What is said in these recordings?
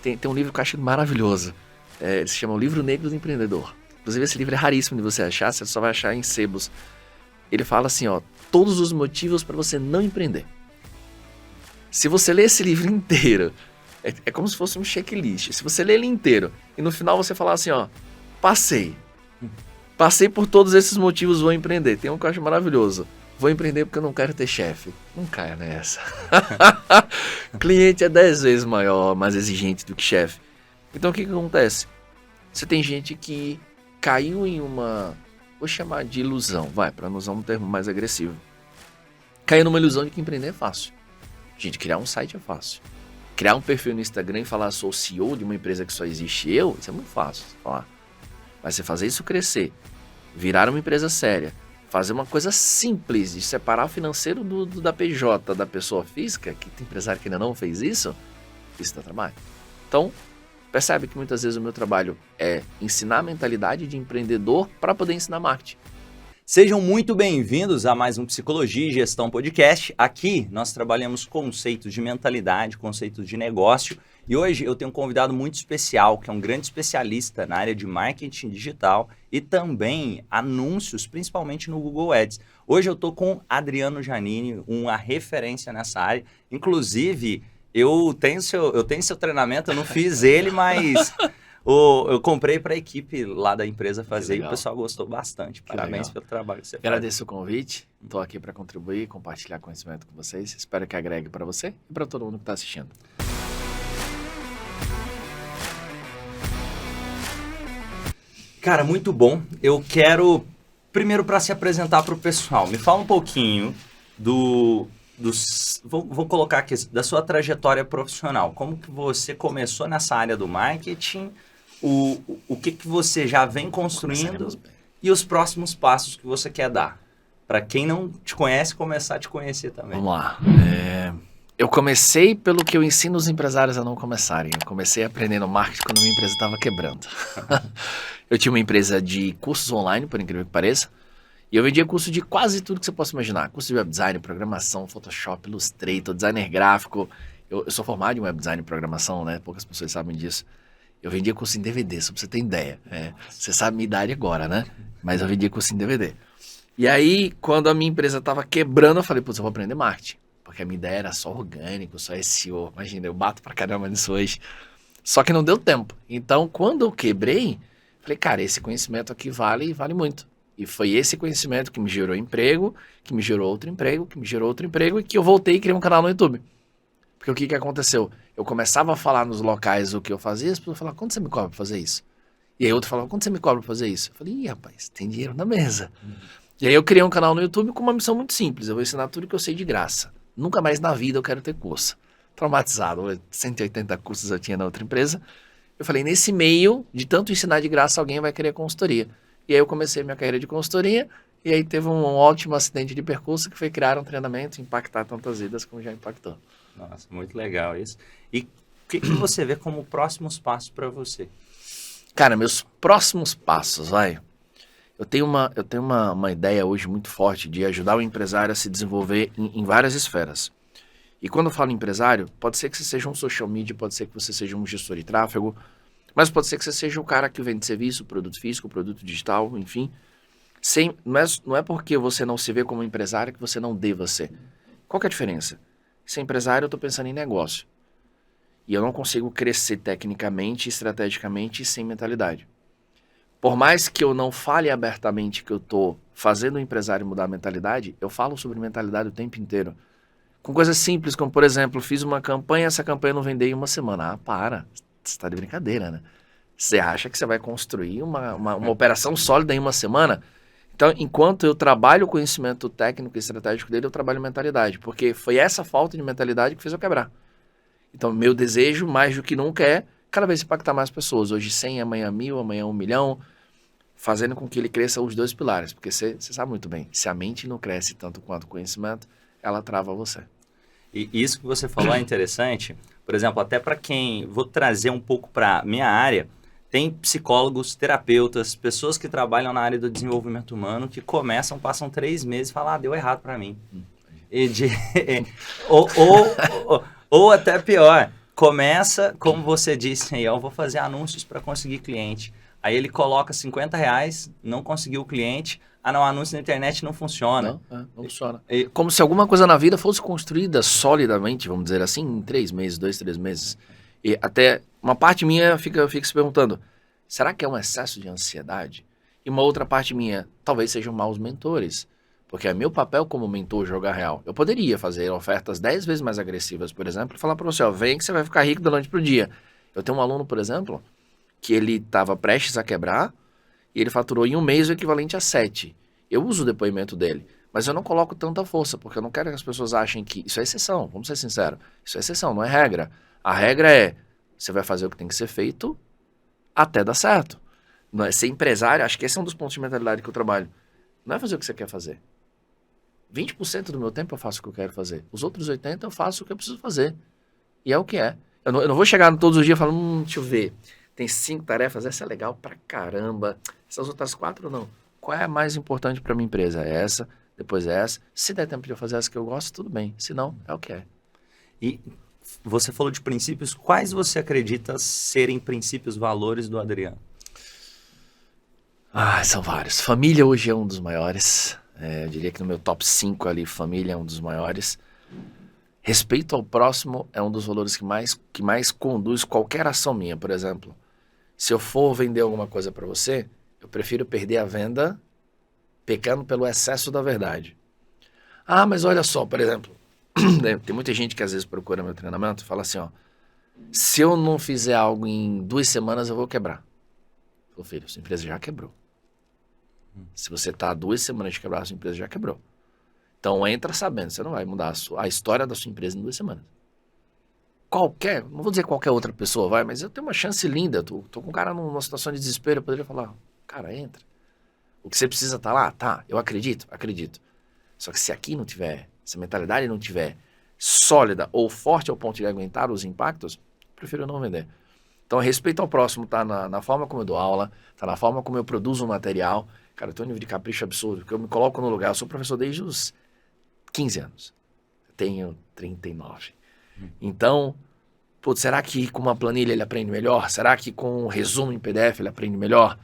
Tem um livro que eu acho maravilhoso. Ele se chama O Livro Negro do Empreendedor. Inclusive, esse livro é raríssimo de você achar, você só vai achar em sebos. Ele fala assim, ó, todos os motivos para você não empreender. Se você ler esse livro inteiro, é como se fosse um checklist. Se você ler ele inteiro e no final você falar assim, ó, passei por todos esses motivos, vou empreender. Tem um que eu acho maravilhoso. Vou empreender porque eu não quero ter chefe. Não caia nessa. Cliente é 10 vezes maior, mais exigente do que chefe. Então o que acontece? Você tem gente que caiu em uma, vou chamar de ilusão, para não usar um termo mais agressivo. Caiu numa ilusão de que empreender é fácil. Gente, criar um site é fácil. Criar um perfil no Instagram e falar sou CEO de uma empresa que só existe eu, isso é muito fácil de falar. Mas você fazer isso crescer, virar uma empresa séria, fazer uma coisa simples de separar o financeiro da PJ, da pessoa física, que tem empresário que ainda não fez isso dá trabalho. Então, percebe que muitas vezes o meu trabalho é ensinar a mentalidade de empreendedor para poder ensinar marketing. Sejam muito bem-vindos a mais um Psicologia e Gestão Podcast. Aqui nós trabalhamos conceitos de mentalidade, conceitos de negócio. E hoje eu tenho um convidado muito especial, que é um grande especialista na área de marketing digital e também anúncios, principalmente no Google Ads. Hoje eu estou com Adriano Giannini, uma referência nessa área. Inclusive, eu tenho seu treinamento, eu não fiz ele, mas eu comprei para a equipe lá da empresa fazer e o pessoal gostou bastante. Parabéns pelo trabalho que você faz. Agradeço o convite, estou aqui para contribuir, compartilhar conhecimento com vocês. Espero que agregue para você e para todo mundo que está assistindo. Cara, muito bom. Eu quero, primeiro, para se apresentar para o pessoal, me fala um pouquinho vou colocar aqui, da sua trajetória profissional. Como que você começou nessa área do marketing, o que você já vem construindo e os próximos passos que você quer dar. Para quem não te conhece, começar a te conhecer também. Vamos lá. Eu comecei pelo que eu ensino os empresários a não começarem. Eu comecei aprendendo marketing quando minha empresa estava quebrando. Eu tinha uma empresa de cursos online, por incrível que pareça, e eu vendia curso de quase tudo que você possa imaginar. Curso de web design, programação, Photoshop, Illustrator, designer gráfico. Eu sou formado em web design e programação, né? Poucas pessoas sabem disso. Eu vendia curso em DVD, só pra você ter ideia. Você sabe minha idade agora, né? Mas eu vendia curso em DVD. E aí, quando a minha empresa estava quebrando, eu falei, putz, eu vou aprender marketing. Porque a minha ideia era só orgânico, só SEO. Imagina, eu bato pra caramba nisso hoje. Só que não deu tempo. Então, quando eu quebrei, falei, cara, esse conhecimento aqui vale muito. E foi esse conhecimento que me gerou emprego, que me gerou outro emprego, que me gerou outro emprego e que eu voltei e criei um canal no YouTube. Porque o que aconteceu? Eu começava a falar nos locais o que eu fazia, as pessoas falavam, quanto você me cobra pra fazer isso? E aí outro falava, quanto você me cobra pra fazer isso? Eu falei, ih, rapaz, tem dinheiro na mesa. E aí eu criei um canal no YouTube com uma missão muito simples, eu vou ensinar tudo que eu sei de graça. Nunca mais na vida eu quero ter curso. Traumatizado, 180 cursos eu tinha na outra empresa. Eu falei, nesse meio, de tanto ensinar de graça, alguém vai querer consultoria. E aí eu comecei minha carreira de consultoria, e aí teve um ótimo acidente de percurso, que foi criar um treinamento e impactar tantas vidas como já impactou. Nossa, muito legal isso. E o que você vê como próximos passos para você? Cara, meus próximos passos, eu tenho uma ideia hoje muito forte de ajudar o empresário a se desenvolver em várias esferas. E quando eu falo empresário, pode ser que você seja um social media, pode ser que você seja um gestor de tráfego, mas pode ser que você seja o cara que vende serviço, produto físico, produto digital, enfim. Não é porque você não se vê como empresário que você não deva ser. Qual que é a diferença? Ser empresário, eu estou pensando em negócio. E eu não consigo crescer tecnicamente, estrategicamente, sem mentalidade. Por mais que eu não fale abertamente que eu estou fazendo o empresário mudar a mentalidade, eu falo sobre mentalidade o tempo inteiro. Com coisas simples, como por exemplo, fiz uma campanha, essa campanha não vendeu em uma semana. Ah, para, você está de brincadeira, né? Você acha que você vai construir uma operação sólida em uma semana? Então, enquanto eu trabalho o conhecimento técnico e estratégico dele, eu trabalho mentalidade, porque foi essa falta de mentalidade que fez eu quebrar. Então, meu desejo, mais do que nunca, é cada vez impactar mais pessoas. Hoje 100, amanhã 1000, amanhã 1 milhão, fazendo com que ele cresça os dois pilares. Porque você sabe muito bem, se a mente não cresce tanto quanto o conhecimento, ela trava você. E isso que você falou é interessante. Por exemplo, até para quem... Vou trazer um pouco para minha área. Tem psicólogos, terapeutas, pessoas que trabalham na área do desenvolvimento humano que passam 3 meses e falam, deu errado para mim. Ou até pior, começa, como você disse aí, eu vou fazer anúncios para conseguir cliente. Aí ele coloca R$ 50, não conseguiu o cliente. Ah, não, anúncio na internet não funciona. Não funciona. Como se alguma coisa na vida fosse construída solidamente, vamos dizer assim, em 3 meses, 2, 3 meses. E até uma parte minha fica se perguntando, será que é um excesso de ansiedade? E uma outra parte minha, talvez sejam maus mentores. Porque é meu papel como mentor jogar real. Eu poderia fazer ofertas 10 vezes mais agressivas, por exemplo, e falar para você, ó, vem que você vai ficar rico da noite pro dia. Eu tenho um aluno, por exemplo, que ele estava prestes a quebrar e ele faturou em um mês o equivalente a 7. Eu uso o depoimento dele, mas eu não coloco tanta força, porque eu não quero que as pessoas achem que... Isso é exceção, vamos ser sinceros. Isso é exceção, não é regra. A regra é, você vai fazer o que tem que ser feito até dar certo. Não é ser empresário, acho que esse é um dos pontos de mentalidade que eu trabalho. Não é fazer o que você quer fazer. 20% do meu tempo eu faço o que eu quero fazer. Os outros 80% eu faço o que eu preciso fazer. E é o que é. Eu não vou chegar todos os dias falando, deixa eu ver, tem 5 tarefas, essa é legal pra caramba. Essas outras 4 não. Qual é a mais importante pra minha empresa? É essa, depois é essa. Se der tempo de eu fazer essa que eu gosto, tudo bem. Se não, é o que é. E você falou de princípios. Quais você acredita serem princípios, valores do Adriano? São vários. Família hoje é um dos maiores. Eu diria que no meu top 5 ali, família é um dos maiores. Respeito ao próximo é um dos valores que mais conduz qualquer ação minha. Por exemplo, se eu for vender alguma coisa para você, eu prefiro perder a venda pecando pelo excesso da verdade. Mas olha só, por exemplo, tem muita gente que às vezes procura meu treinamento e fala assim, ó, se eu não fizer algo em 2 semanas, eu vou quebrar. Ô filho, sua empresa já quebrou. Se você está há 2 semanas de quebrar, a sua empresa já quebrou. Então entra sabendo, você não vai mudar a história da sua empresa em 2 semanas. Não vou dizer qualquer outra pessoa vai, mas eu tenho uma chance linda. Tô com um cara numa situação de desespero, eu poderia falar, cara, entra. O que você precisa tá lá? Tá, eu acredito. Só que se aqui não tiver, se a mentalidade não tiver sólida ou forte ao ponto de aguentar os impactos, prefiro não vender. Então, respeito ao próximo tá na forma como eu dou aula, tá na forma como eu produzo um material. Cara, eu tenho um nível de capricho absurdo, porque eu me coloco no lugar. Eu sou professor desde os 15 anos. Eu tenho 39. Então, será que com uma planilha ele aprende melhor? Será que com um resumo em PDF ele aprende melhor?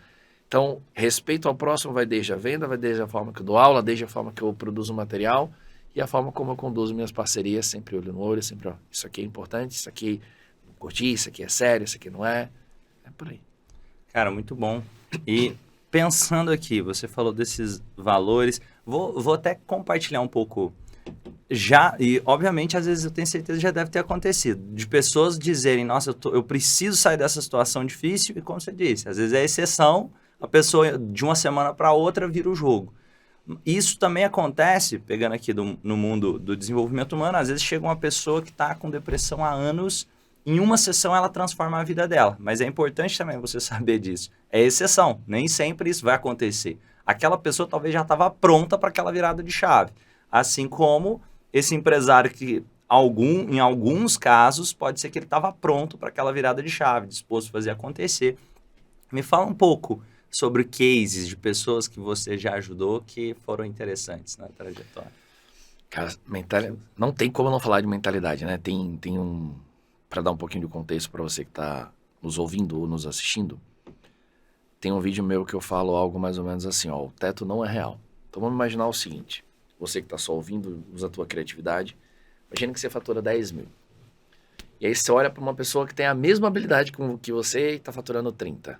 Então, respeito ao próximo vai desde a venda, vai desde a forma que eu dou aula, desde a forma que eu produzo o material e a forma como eu conduzo minhas parcerias, sempre olho no olho, sempre, ó, isso aqui é importante, isso aqui não curti, isso aqui é sério, isso aqui não é. É por aí. Cara, muito bom. E pensando aqui, você falou desses valores, vou até compartilhar um pouco já, e obviamente às vezes eu tenho certeza que já deve ter acontecido, de pessoas dizerem, nossa, eu preciso sair dessa situação difícil, e como você disse, às vezes é exceção, a pessoa de uma semana para outra vira o jogo. Isso também acontece, pegando aqui no mundo do desenvolvimento humano, às vezes chega uma pessoa que está com depressão há anos, em uma sessão ela transforma a vida dela, mas é importante também você saber disso. É exceção, nem sempre isso vai acontecer. Aquela pessoa talvez já estava pronta para aquela virada de chave. Assim como esse empresário que, em alguns casos, pode ser que ele estava pronto para aquela virada de chave, disposto a fazer acontecer. Me fala um pouco sobre cases de pessoas que você já ajudou que foram interessantes na trajetória. Cara, não tem como não falar de mentalidade, né? Tem para dar um pouquinho de contexto para você que está nos ouvindo ou nos assistindo, tem um vídeo meu que eu falo algo mais ou menos assim, ó, o teto não é real. Então vamos imaginar o seguinte, você que está só ouvindo, usa a tua criatividade, imagina que você fatura 10 mil. E aí você olha para uma pessoa que tem a mesma habilidade que você e está faturando 30.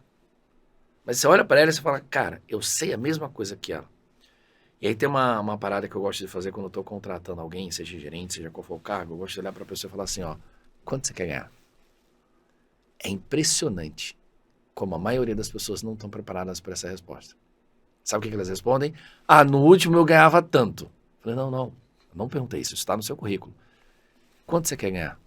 Mas você olha para ela e você fala, cara, eu sei a mesma coisa que ela. E aí tem uma parada que eu gosto de fazer quando eu estou contratando alguém, seja gerente, seja qual for o cargo, eu gosto de olhar para a pessoa e falar assim, ó, quanto você quer ganhar? É impressionante como a maioria das pessoas não estão preparadas para essa resposta. Sabe o que elas respondem? No último eu ganhava tanto. Eu falei, não, eu não perguntei isso está no seu currículo. Quanto você quer ganhar?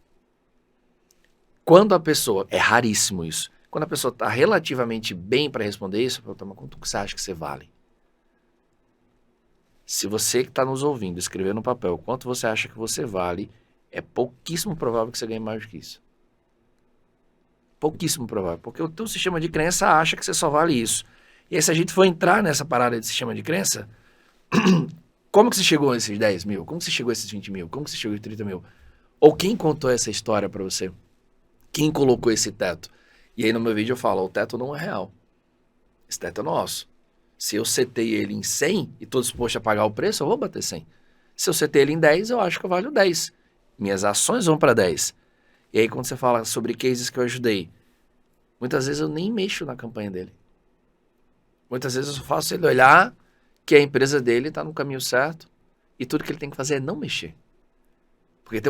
Quando a pessoa, é raríssimo isso, quando a pessoa está relativamente bem para responder isso, eu falo, mas quanto que você acha que você vale? Se você que está nos ouvindo escrever no papel quanto você acha que você vale, é pouquíssimo provável que você ganhe mais do que isso. Pouquíssimo provável, porque o teu sistema de crença acha que você só vale isso. E aí se a gente for entrar nessa parada de sistema de crença, como que você chegou a esses 10 mil? Como que você chegou a esses 20 mil? Como que você chegou a 30 mil? Ou quem contou essa história para você? Quem colocou esse teto? E aí no meu vídeo eu falo, o teto não é real. Esse teto é nosso. Se eu setei ele em 100 e estou disposto a pagar o preço, eu vou bater 100. Se eu setei ele em 10, eu acho que eu valho 10. Minhas ações vão para 10. E aí quando você fala sobre cases que eu ajudei, muitas vezes eu nem mexo na campanha dele. Muitas vezes eu só faço ele olhar que a empresa dele está no caminho certo e tudo que ele tem que fazer é não mexer. Porque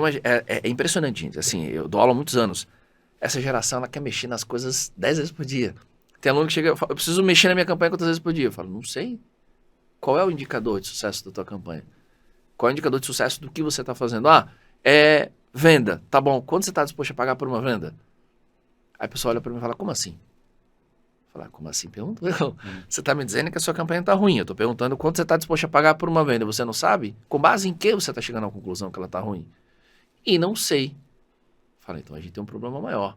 é impressionante, gente. Assim, eu dou aula há muitos anos. Essa geração, ela quer mexer nas coisas 10 vezes por dia. Tem aluno que chega e fala, eu preciso mexer na minha campanha quantas vezes por dia? Eu falo, não sei. Qual é o indicador de sucesso da tua campanha? Qual é o indicador de sucesso do que você está fazendo? Ah, é venda. Tá bom, quanto você está disposto a pagar por uma venda? Aí a pessoa olha para mim e fala, como assim? Eu falo, como assim? Pergunto eu. Você está me dizendo que a sua campanha está ruim. Eu estou perguntando quanto você está disposto a pagar por uma venda. Você não sabe? Com base em que você está chegando à conclusão que ela está ruim? E não sei. Falei, então a gente tem um problema maior.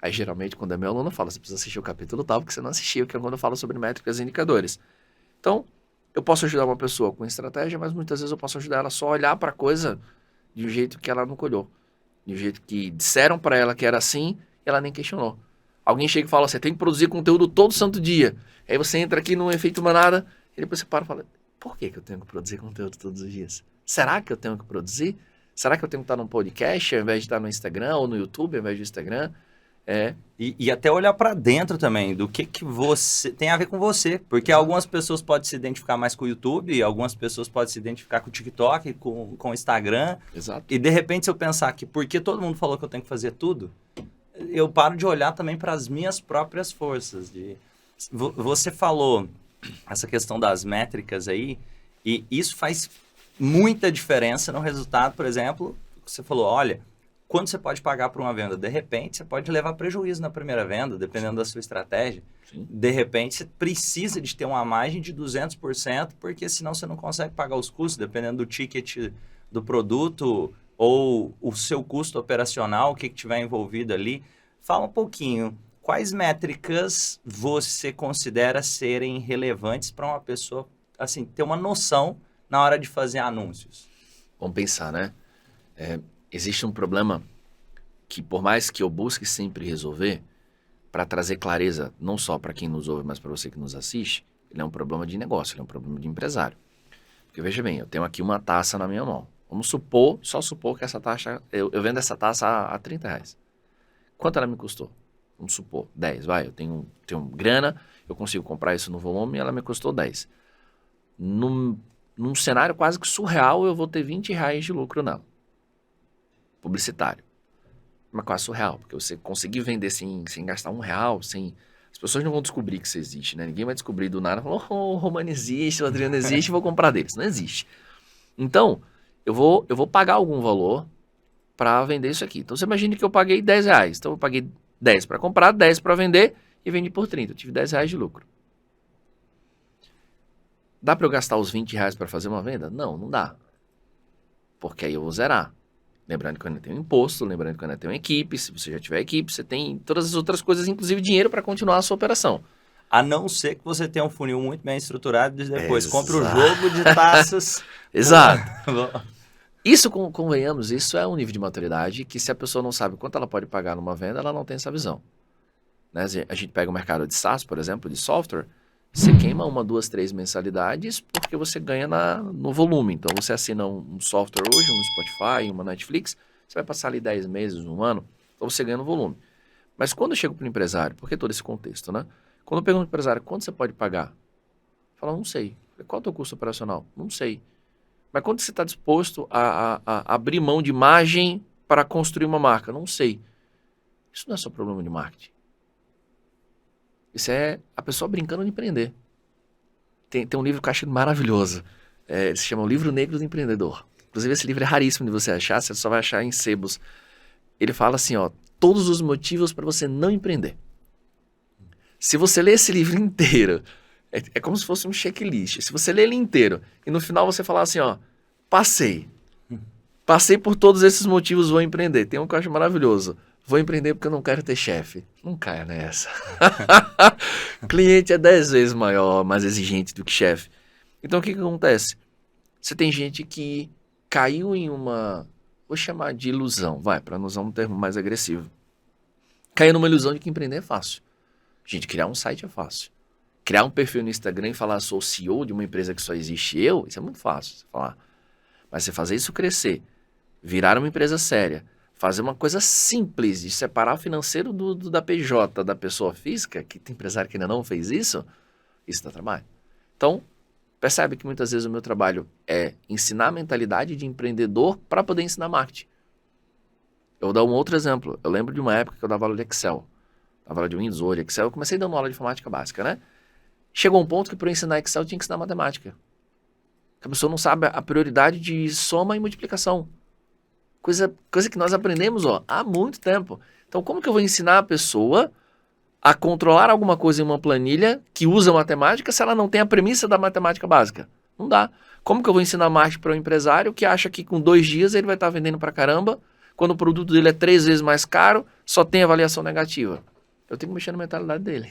Aí geralmente quando é meu aluno fala, você precisa assistir o capítulo tal, porque você não assistiu, que é quando eu falo sobre métricas e indicadores. Então, eu posso ajudar uma pessoa com estratégia, mas muitas vezes eu posso ajudar ela só a olhar para a coisa de um jeito que ela não olhou. De um jeito que disseram para ela que era assim, e ela nem questionou. Alguém chega e fala, você tem que produzir conteúdo todo santo dia. Aí você entra aqui num efeito manada, e depois você para e fala, por que eu tenho que produzir conteúdo todos os dias? Será que eu tenho que produzir? Será que eu tenho que estar num podcast ao invés de estar no Instagram, ou no YouTube ao invés do Instagram? E até olhar para dentro também, do que você tem a ver com você. Porque algumas pessoas podem se identificar mais com o YouTube, algumas pessoas podem se identificar com o TikTok, com o Instagram. Exato. E de repente, se eu pensar que porque todo mundo falou que eu tenho que fazer tudo, eu paro de olhar também para as minhas próprias forças. Você falou essa questão das métricas aí, e isso faz muita diferença no resultado. Por exemplo, você falou, olha, quanto você pode pagar por uma venda? De repente, você pode levar prejuízo na primeira venda, dependendo da sua estratégia. Sim. De repente, você precisa de ter uma margem de 200%, porque senão você não consegue pagar os custos, dependendo do ticket do produto ou o seu custo operacional, o que tiver envolvido ali. Fala um pouquinho, quais métricas você considera serem relevantes para uma pessoa assim, ter uma noção na hora de fazer anúncios? Vamos pensar, né? Existe um problema que, por mais que eu busque sempre resolver, para trazer clareza, não só para quem nos ouve, mas para você que nos assiste, ele é um problema de negócio, ele é um problema de empresário. Porque veja bem, eu tenho aqui uma taça na minha mão. Vamos supor, só supor que essa taça, eu vendo essa taça a R$30. Quanto ela me custou? Vamos supor, 10, vai, eu tenho grana, eu consigo comprar isso no volume e ela me custou 10. Num cenário quase que surreal, eu vou ter R$20 de lucro nela. Publicitário. Mas quase surreal, porque você conseguir vender sem gastar R$1, as pessoas não vão descobrir que isso existe, né? Ninguém vai descobrir do nada, falar, o Romano existe, o Adriano existe, vou comprar deles. Não existe. Então, eu vou pagar algum valor para vender isso aqui. Então, você imagine que eu paguei R$10. Então, eu paguei 10 para comprar, 10 para vender e vendi por 30. Eu tive R$10 de lucro. Dá para eu gastar os R$20 para fazer uma venda? Não dá. Porque aí eu vou zerar. Lembrando que eu ainda tenho imposto, lembrando que eu ainda tenho equipe. Se você já tiver equipe, você tem todas as outras coisas, inclusive dinheiro para continuar a sua operação. A não ser que você tenha um funil muito bem estruturado e depois compre o jogo de taças. Exato. Isso, convenhamos, isso é um nível de maturidade que se a pessoa não sabe quanto ela pode pagar numa venda, ela não tem essa visão. Né? A gente pega o mercado de SaaS, por exemplo, de software, você queima 1, 2, 3 mensalidades porque você ganha no volume. Então, você assina um software hoje, um Spotify, uma Netflix, você vai passar ali 10 meses, 1 ano, então você ganha no volume. Mas quando eu chego para o empresário, por que todo esse contexto, né? Quando eu pergunto para o empresário, quanto você pode pagar? Fala, não sei. Qual é o teu custo operacional? Não sei. Mas quanto você está disposto a abrir mão de margem para construir uma marca? Não sei. Isso não é só problema de marketing. Isso é a pessoa brincando de empreender. Tem um livro que eu acho maravilhoso. Ele se chama O Livro Negro do Empreendedor. Inclusive, esse livro é raríssimo de você achar, você só vai achar em sebos. Ele fala assim, ó, todos os motivos para você não empreender. Se você ler esse livro inteiro, é como se fosse um checklist. Se você ler ele inteiro e no final você falar assim, ó, passei por todos esses motivos, vou empreender. Tem um que eu acho maravilhoso. Vou empreender porque eu não quero ter chefe. Não caia nessa. Cliente é 10 vezes maior, mais exigente do que chefe. Então, o que acontece? Você tem gente que caiu em uma, vou chamar de ilusão, para não usar um termo mais agressivo. caia numa ilusão de que empreender é fácil. Gente, criar um site é fácil. Criar um perfil no Instagram e falar sou CEO de uma empresa que só existe eu, isso é muito fácil você falar. Mas você fazer isso crescer, virar uma empresa séria, fazer uma coisa simples de separar o financeiro da PJ, da pessoa física, que tem empresário que ainda não fez isso dá trabalho. Então, percebe que muitas vezes o meu trabalho é ensinar a mentalidade de empreendedor para poder ensinar marketing. Eu vou dar um outro exemplo. Eu lembro de uma época que eu dava aula de Excel. Dava aula de Windows, Word, Excel. Eu comecei dando aula de informática básica, né? Chegou um ponto que para eu ensinar Excel eu tinha que ensinar matemática. A pessoa não sabe a prioridade de soma e multiplicação. Coisa que nós aprendemos há muito tempo. Então, como que eu vou ensinar a pessoa a controlar alguma coisa em uma planilha que usa matemática se ela não tem a premissa da matemática básica? Não dá. Como que eu vou ensinar marketing para um empresário que acha que com 2 dias ele vai estar vendendo para caramba, quando o produto dele é 3 vezes mais caro, só tem avaliação negativa? Eu tenho que mexer na mentalidade dele.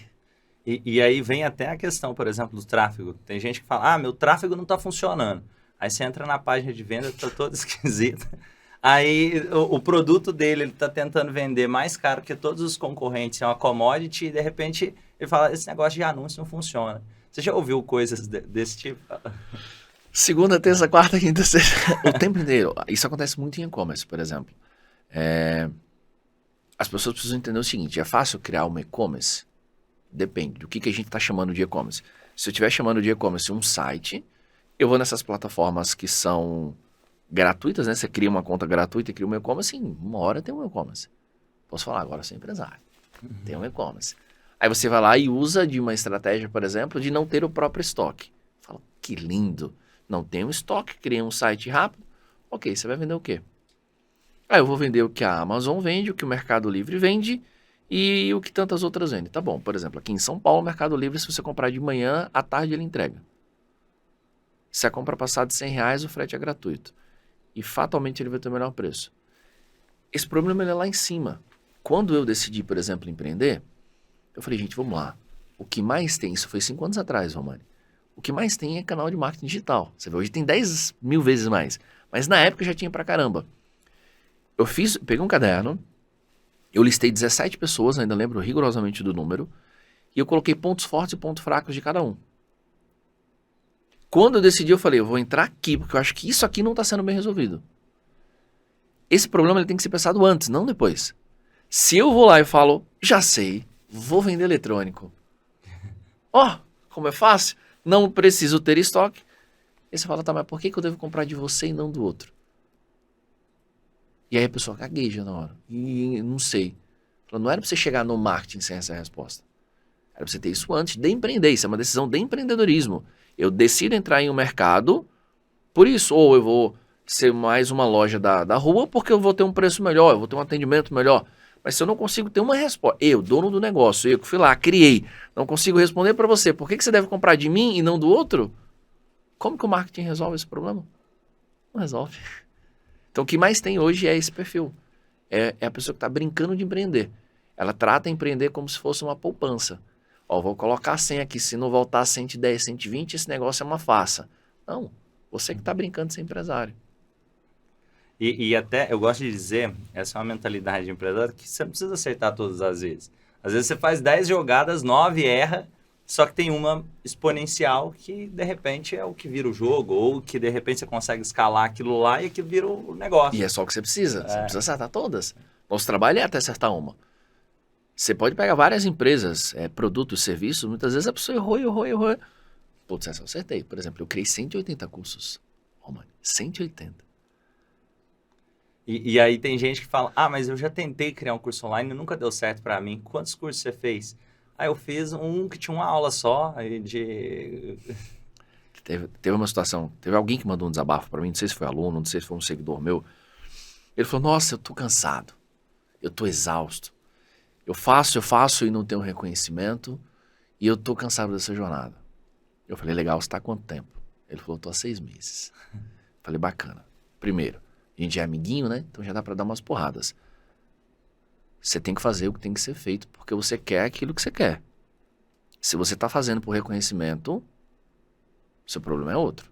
E aí vem até a questão, por exemplo, do tráfego. Tem gente que fala, meu tráfego não está funcionando. Aí você entra na página de venda, está toda esquisita. Aí o produto dele, ele está tentando vender mais caro que todos os concorrentes, é uma commodity, e de repente ele fala, esse negócio de anúncio não funciona. Você já ouviu coisas desse tipo? Segunda, terça, quarta, quinta, sexta, o tempo inteiro. Isso acontece muito em e-commerce, por exemplo. As pessoas precisam entender o seguinte, é fácil criar um e-commerce? Depende do que a gente está chamando de e-commerce. Se eu estiver chamando de e-commerce um site, eu vou nessas plataformas que são gratuitas, né? Você cria uma conta gratuita e cria um e-commerce, em 1 hora tem um e-commerce. Posso falar agora, eu sou empresário. Tem um e-commerce. Aí você vai lá e usa de uma estratégia, por exemplo, de não ter o próprio estoque. Fala, que lindo. Não tem um estoque, cria um site rápido. Ok, você vai vender o quê? Aí eu vou vender o que a Amazon vende, o que o Mercado Livre vende e o que tantas outras vendem. Tá bom, por exemplo, aqui em São Paulo, o Mercado Livre, se você comprar de manhã, à tarde ele entrega. Se a compra passar de R$100, o frete é gratuito. E fatalmente ele vai ter o melhor preço. Esse problema ele é lá em cima. Quando eu decidi, por exemplo, empreender, eu falei, gente, vamos lá. O que mais tem, isso foi 5 anos atrás, Romani. O que mais tem é canal de marketing digital. Você vê, hoje tem 10 mil vezes mais. Mas na época já tinha pra caramba. Peguei um caderno, eu listei 17 pessoas, ainda lembro rigorosamente do número, e eu coloquei pontos fortes e pontos fracos de cada um. Quando eu decidi, eu falei, eu vou entrar aqui, porque eu acho que isso aqui não está sendo bem resolvido. Esse problema ele tem que ser pensado antes, não depois. Se eu vou lá e falo, já sei, vou vender eletrônico. Como é fácil, não preciso ter estoque. Aí você fala, tá, mas por que eu devo comprar de você e não do outro? E aí a pessoa gagueja na hora. E não sei. Não era para você chegar no marketing sem essa resposta. Era para você ter isso antes de empreender. Isso é uma decisão de empreendedorismo. Eu decido entrar em um mercado, por isso, ou eu vou ser mais uma loja da rua, porque eu vou ter um preço melhor, eu vou ter um atendimento melhor. Mas se eu não consigo ter uma resposta, eu, dono do negócio, eu que fui lá, criei, não consigo responder para você, por que você deve comprar de mim e não do outro? Como que o marketing resolve esse problema? Não resolve. Então o que mais tem hoje é esse perfil. É a pessoa que está brincando de empreender. Ela trata empreender como se fosse uma poupança. Vou colocar 100 aqui, se não voltar 110, 120, esse negócio é uma farsa. Não, você que está brincando de ser empresário. E até, eu gosto de dizer, essa é uma mentalidade de empresário, que você não precisa acertar todas as vezes. Às vezes você faz 10 jogadas, 9 erra, só que tem uma exponencial que, de repente, é o que vira o jogo, ou que, de repente, você consegue escalar aquilo lá e aquilo vira o negócio. E é só o que você precisa, você não precisa acertar todas. Nosso trabalho é até acertar uma. Você pode pegar várias empresas, produtos, serviços, muitas vezes a pessoa errou. Putz, essa eu acertei. Por exemplo, eu criei 180 cursos. Romani, 180. E aí tem gente que fala, mas eu já tentei criar um curso online e nunca deu certo para mim. Quantos cursos você fez? Eu fiz um que tinha uma aula só de... Teve uma situação, teve alguém que mandou um desabafo para mim, não sei se foi aluno, não sei se foi um seguidor meu. Ele falou, nossa, eu tô cansado, eu tô exausto. Eu faço e não tenho reconhecimento e eu tô cansado dessa jornada. Eu falei, legal, você tá há quanto tempo? Ele falou, tô há 6 meses. Falei, bacana. Primeiro, a gente é amiguinho, né? Então já dá pra dar umas porradas. Você tem que fazer o que tem que ser feito porque você quer aquilo que você quer. Se você tá fazendo por reconhecimento, seu problema é outro.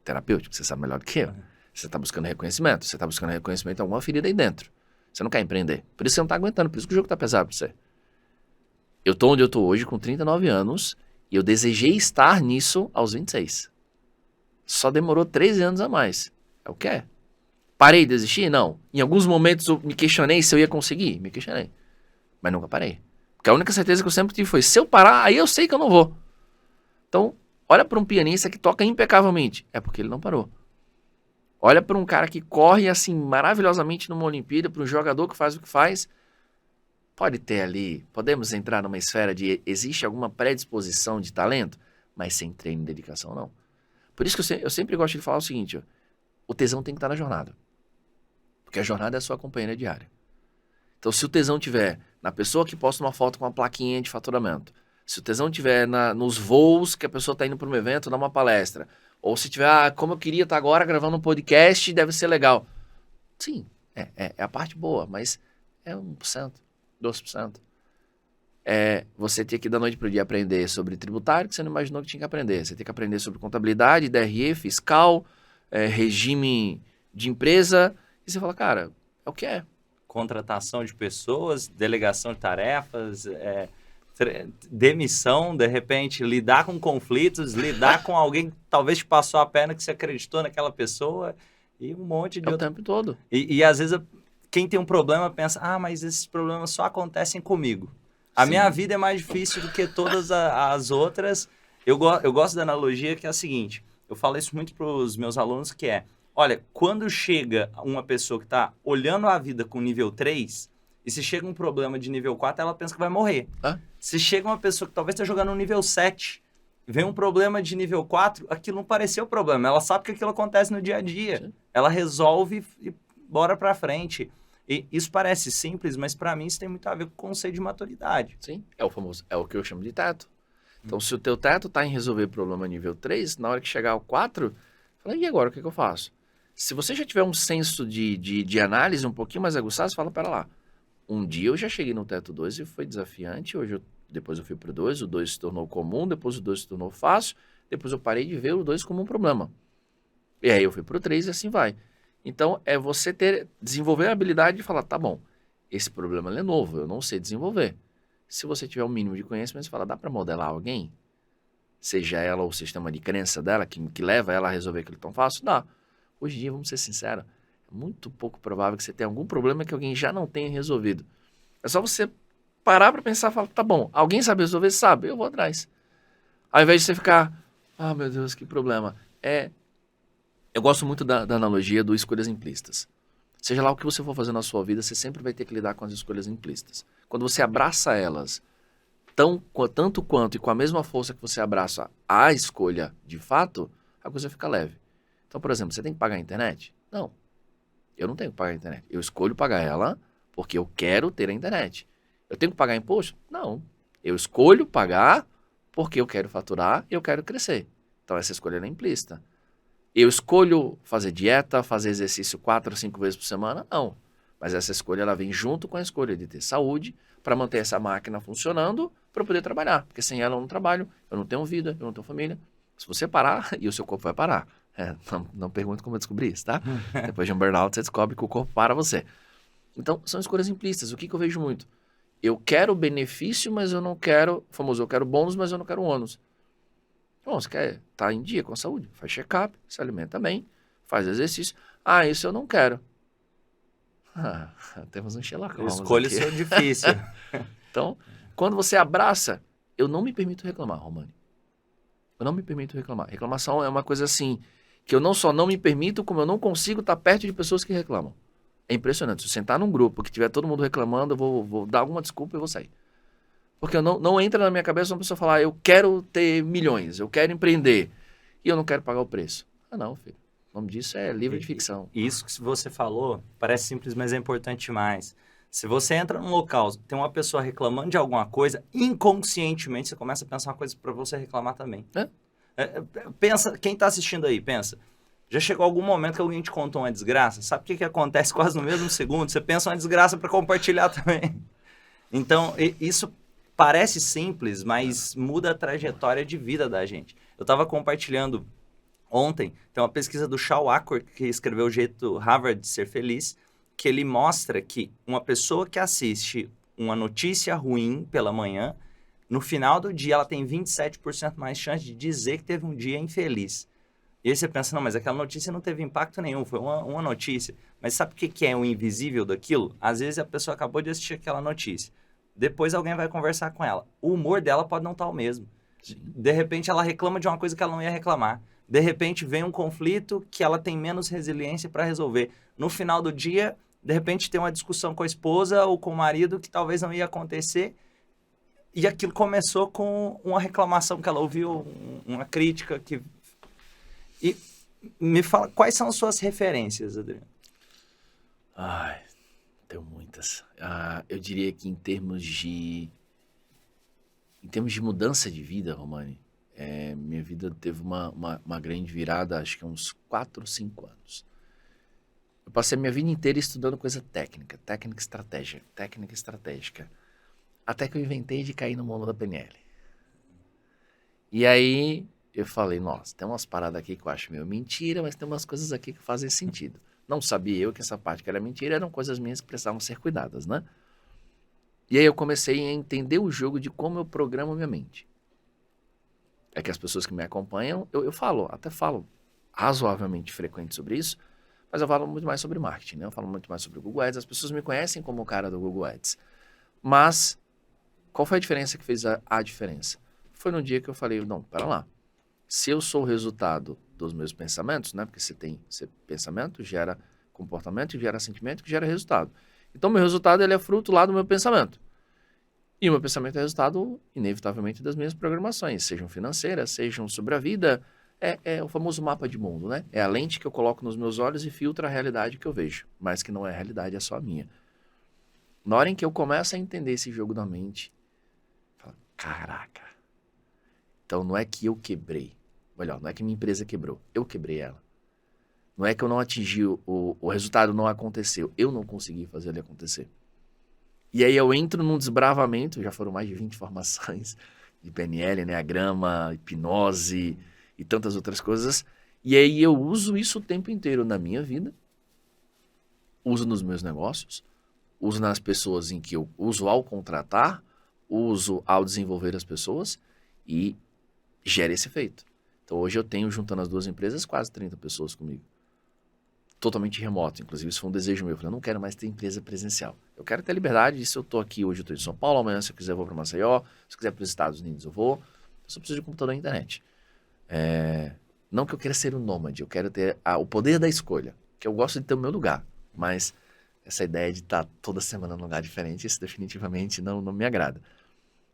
Terapêutico, você sabe melhor do que eu. Você tá buscando reconhecimento. Você tá buscando reconhecimento em alguma ferida aí dentro. Você não quer empreender. Por isso você não tá aguentando, por isso que o jogo tá pesado pra você. Eu tô onde eu tô hoje com 39 anos e eu desejei estar nisso aos 26. Só demorou 13 anos a mais. É o que é. Parei de desistir? Não. Em alguns momentos eu me questionei se eu ia conseguir. Me questionei. Mas nunca parei. Porque a única certeza que eu sempre tive foi, se eu parar, aí eu sei que eu não vou. Então, olha para um pianista que toca impecavelmente. É porque ele não parou. Olha para um cara que corre assim maravilhosamente numa Olimpíada, para um jogador que faz o que faz. Pode ter ali, podemos entrar numa esfera de existe alguma predisposição de talento, mas sem treino e dedicação não. Por isso que eu sempre gosto de falar o seguinte, ó, o tesão tem que estar na jornada. Porque a jornada é a sua companheira diária. Então se o tesão tiver na pessoa que posta uma foto com uma plaquinha de faturamento, se o tesão tiver nos voos que a pessoa está indo para um evento, dar uma palestra, ou se tiver, como eu queria estar agora gravando um podcast, deve ser legal. Sim, é a parte boa, mas é 1%, 2%. Você ter que da noite para o dia aprender sobre tributário que você não imaginou que tinha que aprender. Você tem que aprender sobre contabilidade, DRE, fiscal, regime de empresa. E você fala, cara, é o que é. Contratação de pessoas, delegação de tarefas, demissão, de repente, lidar com conflitos, lidar com alguém que talvez te passou a perna que você acreditou naquela pessoa e um monte de o tempo todo. E às vezes quem tem um problema pensa, mas esses problemas só acontecem comigo. A minha vida é mais difícil do que todas as outras. Eu gosto da analogia que é a seguinte, eu falo isso muito para os meus alunos, que é, olha, quando chega uma pessoa que está olhando a vida com nível 3, e se chega um problema de nível 4, ela pensa que vai morrer. Se chega uma pessoa que talvez está jogando no nível 7, vem um problema de nível 4, aquilo não pareceu problema. Ela sabe que aquilo acontece no dia a dia. Sim. Ela resolve e bora para frente. E isso parece simples, mas para mim isso tem muito a ver com o conceito de maturidade. Sim, é o que eu chamo de teto. Então, se o teu teto está em resolver problema nível 3, na hora que chegar ao 4, fala, e agora, o que eu faço? Se você já tiver um senso de análise um pouquinho mais aguçado, você fala, pera lá, um dia eu já cheguei no teto 2 e foi desafiante, depois eu fui pro 2, o 2 se tornou comum, depois o 2 se tornou fácil, depois eu parei de ver o 2 como um problema. E aí eu fui pro 3 e assim vai. Então, é você desenvolver a habilidade de falar, tá bom, esse problema é novo, eu não sei desenvolver. Se você tiver um mínimo de conhecimento, você fala, dá para modelar alguém? Seja ela o sistema de crença dela, que leva ela a resolver aquilo tão fácil? Dá. Hoje em dia, vamos ser sinceros, é muito pouco provável que você tenha algum problema que alguém já não tenha resolvido. É só você parar para pensar e falar, tá bom, alguém sabe resolver? Sabe, eu vou atrás. Ao invés de você ficar, meu Deus, que problema. Eu gosto muito da analogia do escolhas implícitas. Seja lá o que você for fazer na sua vida, você sempre vai ter que lidar com as escolhas implícitas. Quando você abraça elas tanto quanto e com a mesma força que você abraça a escolha de fato, a coisa fica leve. Então, por exemplo, você tem que pagar a internet? Não. Eu não tenho que pagar a internet. Eu escolho pagar ela porque eu quero ter a internet. Eu tenho que pagar imposto? Não. Eu escolho pagar porque eu quero faturar e eu quero crescer. Então, essa escolha é implícita. Eu escolho fazer dieta, fazer exercício 4 ou 5 vezes por semana? Não. Mas essa escolha ela vem junto com a escolha de ter saúde para manter essa máquina funcionando para poder trabalhar. Porque sem ela eu não trabalho, eu não tenho vida, eu não tenho família. Se você parar, e o seu corpo vai parar. Não pergunte como eu descobri isso, tá? Depois de um burnout você descobre que o corpo para você. Então, são escolhas implícitas. O que eu vejo muito? Eu quero benefício, mas eu não quero... eu quero bônus, mas eu não quero ônus. Bom, você quer estar em dia com a saúde? Faz check-up, se alimenta bem, faz exercício. Isso eu não quero. Temos um Sherlock Holmes aqui. Escolhas são difíceis. Então, quando você abraça, eu não me permito reclamar, Romani. Eu não me permito reclamar. Reclamação é uma coisa assim, que eu não só não me permito, como eu não consigo estar perto de pessoas que reclamam. É impressionante. Se eu sentar num grupo que tiver todo mundo reclamando, eu vou dar alguma desculpa e vou sair. Porque não entra na minha cabeça uma pessoa falar, eu quero ter milhões, eu quero empreender, e eu não quero pagar o preço. Não, filho. O nome disso é livro de ficção. Isso que você falou parece simples, mas é importante demais. Se você entra num local, tem uma pessoa reclamando de alguma coisa, inconscientemente você começa a pensar uma coisa para você reclamar também. Pensa, quem está assistindo aí, pensa. Já chegou algum momento que alguém te contou uma desgraça? Sabe o que acontece quase no mesmo segundo? Você pensa uma desgraça para compartilhar também. Então, isso parece simples, mas muda a trajetória de vida da gente. Eu estava compartilhando ontem, tem uma pesquisa do Shal Achor, que escreveu O Jeito Harvard de Ser Feliz, que ele mostra que uma pessoa que assiste uma notícia ruim pela manhã, no final do dia ela tem 27% mais chance de dizer que teve um dia infeliz. E aí você pensa, não, mas aquela notícia não teve impacto nenhum, foi uma notícia. Mas sabe o que é o invisível daquilo? Às vezes a pessoa acabou de assistir aquela notícia. Depois alguém vai conversar com ela. O humor dela pode não estar o mesmo. Sim. De repente ela reclama de uma coisa que ela não ia reclamar. De repente vem um conflito que ela tem menos resiliência para resolver. No final do dia, de repente tem uma discussão com a esposa ou com o marido que talvez não ia acontecer. E aquilo começou com uma reclamação que ela ouviu, uma crítica que... E me fala, quais são as suas referências, Adriano? Ai, tenho muitas. Eu diria que em termos de mudança de vida, Romani, minha vida teve uma grande virada, acho que há uns 4 ou 5 anos. Eu passei a minha vida inteira estudando coisa técnica estratégica, até que eu inventei de cair no mundo da PNL. E aí eu falei, nossa, tem umas paradas aqui que eu acho meio mentira, mas tem umas coisas aqui que fazem sentido. Não sabia eu que essa parte que era mentira eram coisas minhas que precisavam ser cuidadas, né? E aí eu comecei a entender o jogo de como eu programo minha mente. É que as pessoas que me acompanham, eu falo razoavelmente frequente sobre isso, mas eu falo muito mais sobre marketing, né? Eu falo muito mais sobre o Google Ads, as pessoas me conhecem como o cara do Google Ads. Mas, qual foi a diferença que fez a diferença? Foi no dia que eu falei, não, pera lá. Se eu sou o resultado dos meus pensamentos, né? Porque pensamento gera comportamento, gera sentimento, que gera resultado. Então, meu resultado ele é fruto lá do meu pensamento. E o meu pensamento é resultado, inevitavelmente, das minhas programações, sejam financeiras, sejam sobre a vida. É o famoso mapa de mundo, né? É a lente que eu coloco nos meus olhos e filtra a realidade que eu vejo. Mas que não é a realidade, é só a minha. Na hora em que eu começo a entender esse jogo da mente, eu falo, caraca. Então, não é que eu quebrei. Melhor, não é que minha empresa quebrou. Eu quebrei ela. Não é que eu não atingi, o resultado não aconteceu. Eu não consegui fazer ele acontecer. E aí eu entro num desbravamento, já foram mais de 20 formações de PNL, Enneagrama, hipnose e tantas outras coisas. E aí eu uso isso o tempo inteiro na minha vida, uso nos meus negócios, uso nas pessoas em que eu uso ao contratar, uso ao desenvolver as pessoas e gera esse efeito. Então hoje eu tenho, juntando as duas empresas, quase 30 pessoas comigo. Totalmente remoto, inclusive isso foi um desejo meu. Eu falei, eu não quero mais ter empresa presencial. Eu quero ter liberdade, e se eu estou aqui hoje, eu estou em São Paulo, amanhã se eu quiser eu vou para Maceió, se eu quiser para os Estados Unidos eu vou, eu só preciso de computador e internet. Não que eu queira ser um nômade, eu quero ter o poder da escolha, que eu gosto de ter o meu lugar, mas essa ideia de estar toda semana num lugar diferente, isso definitivamente não me agrada.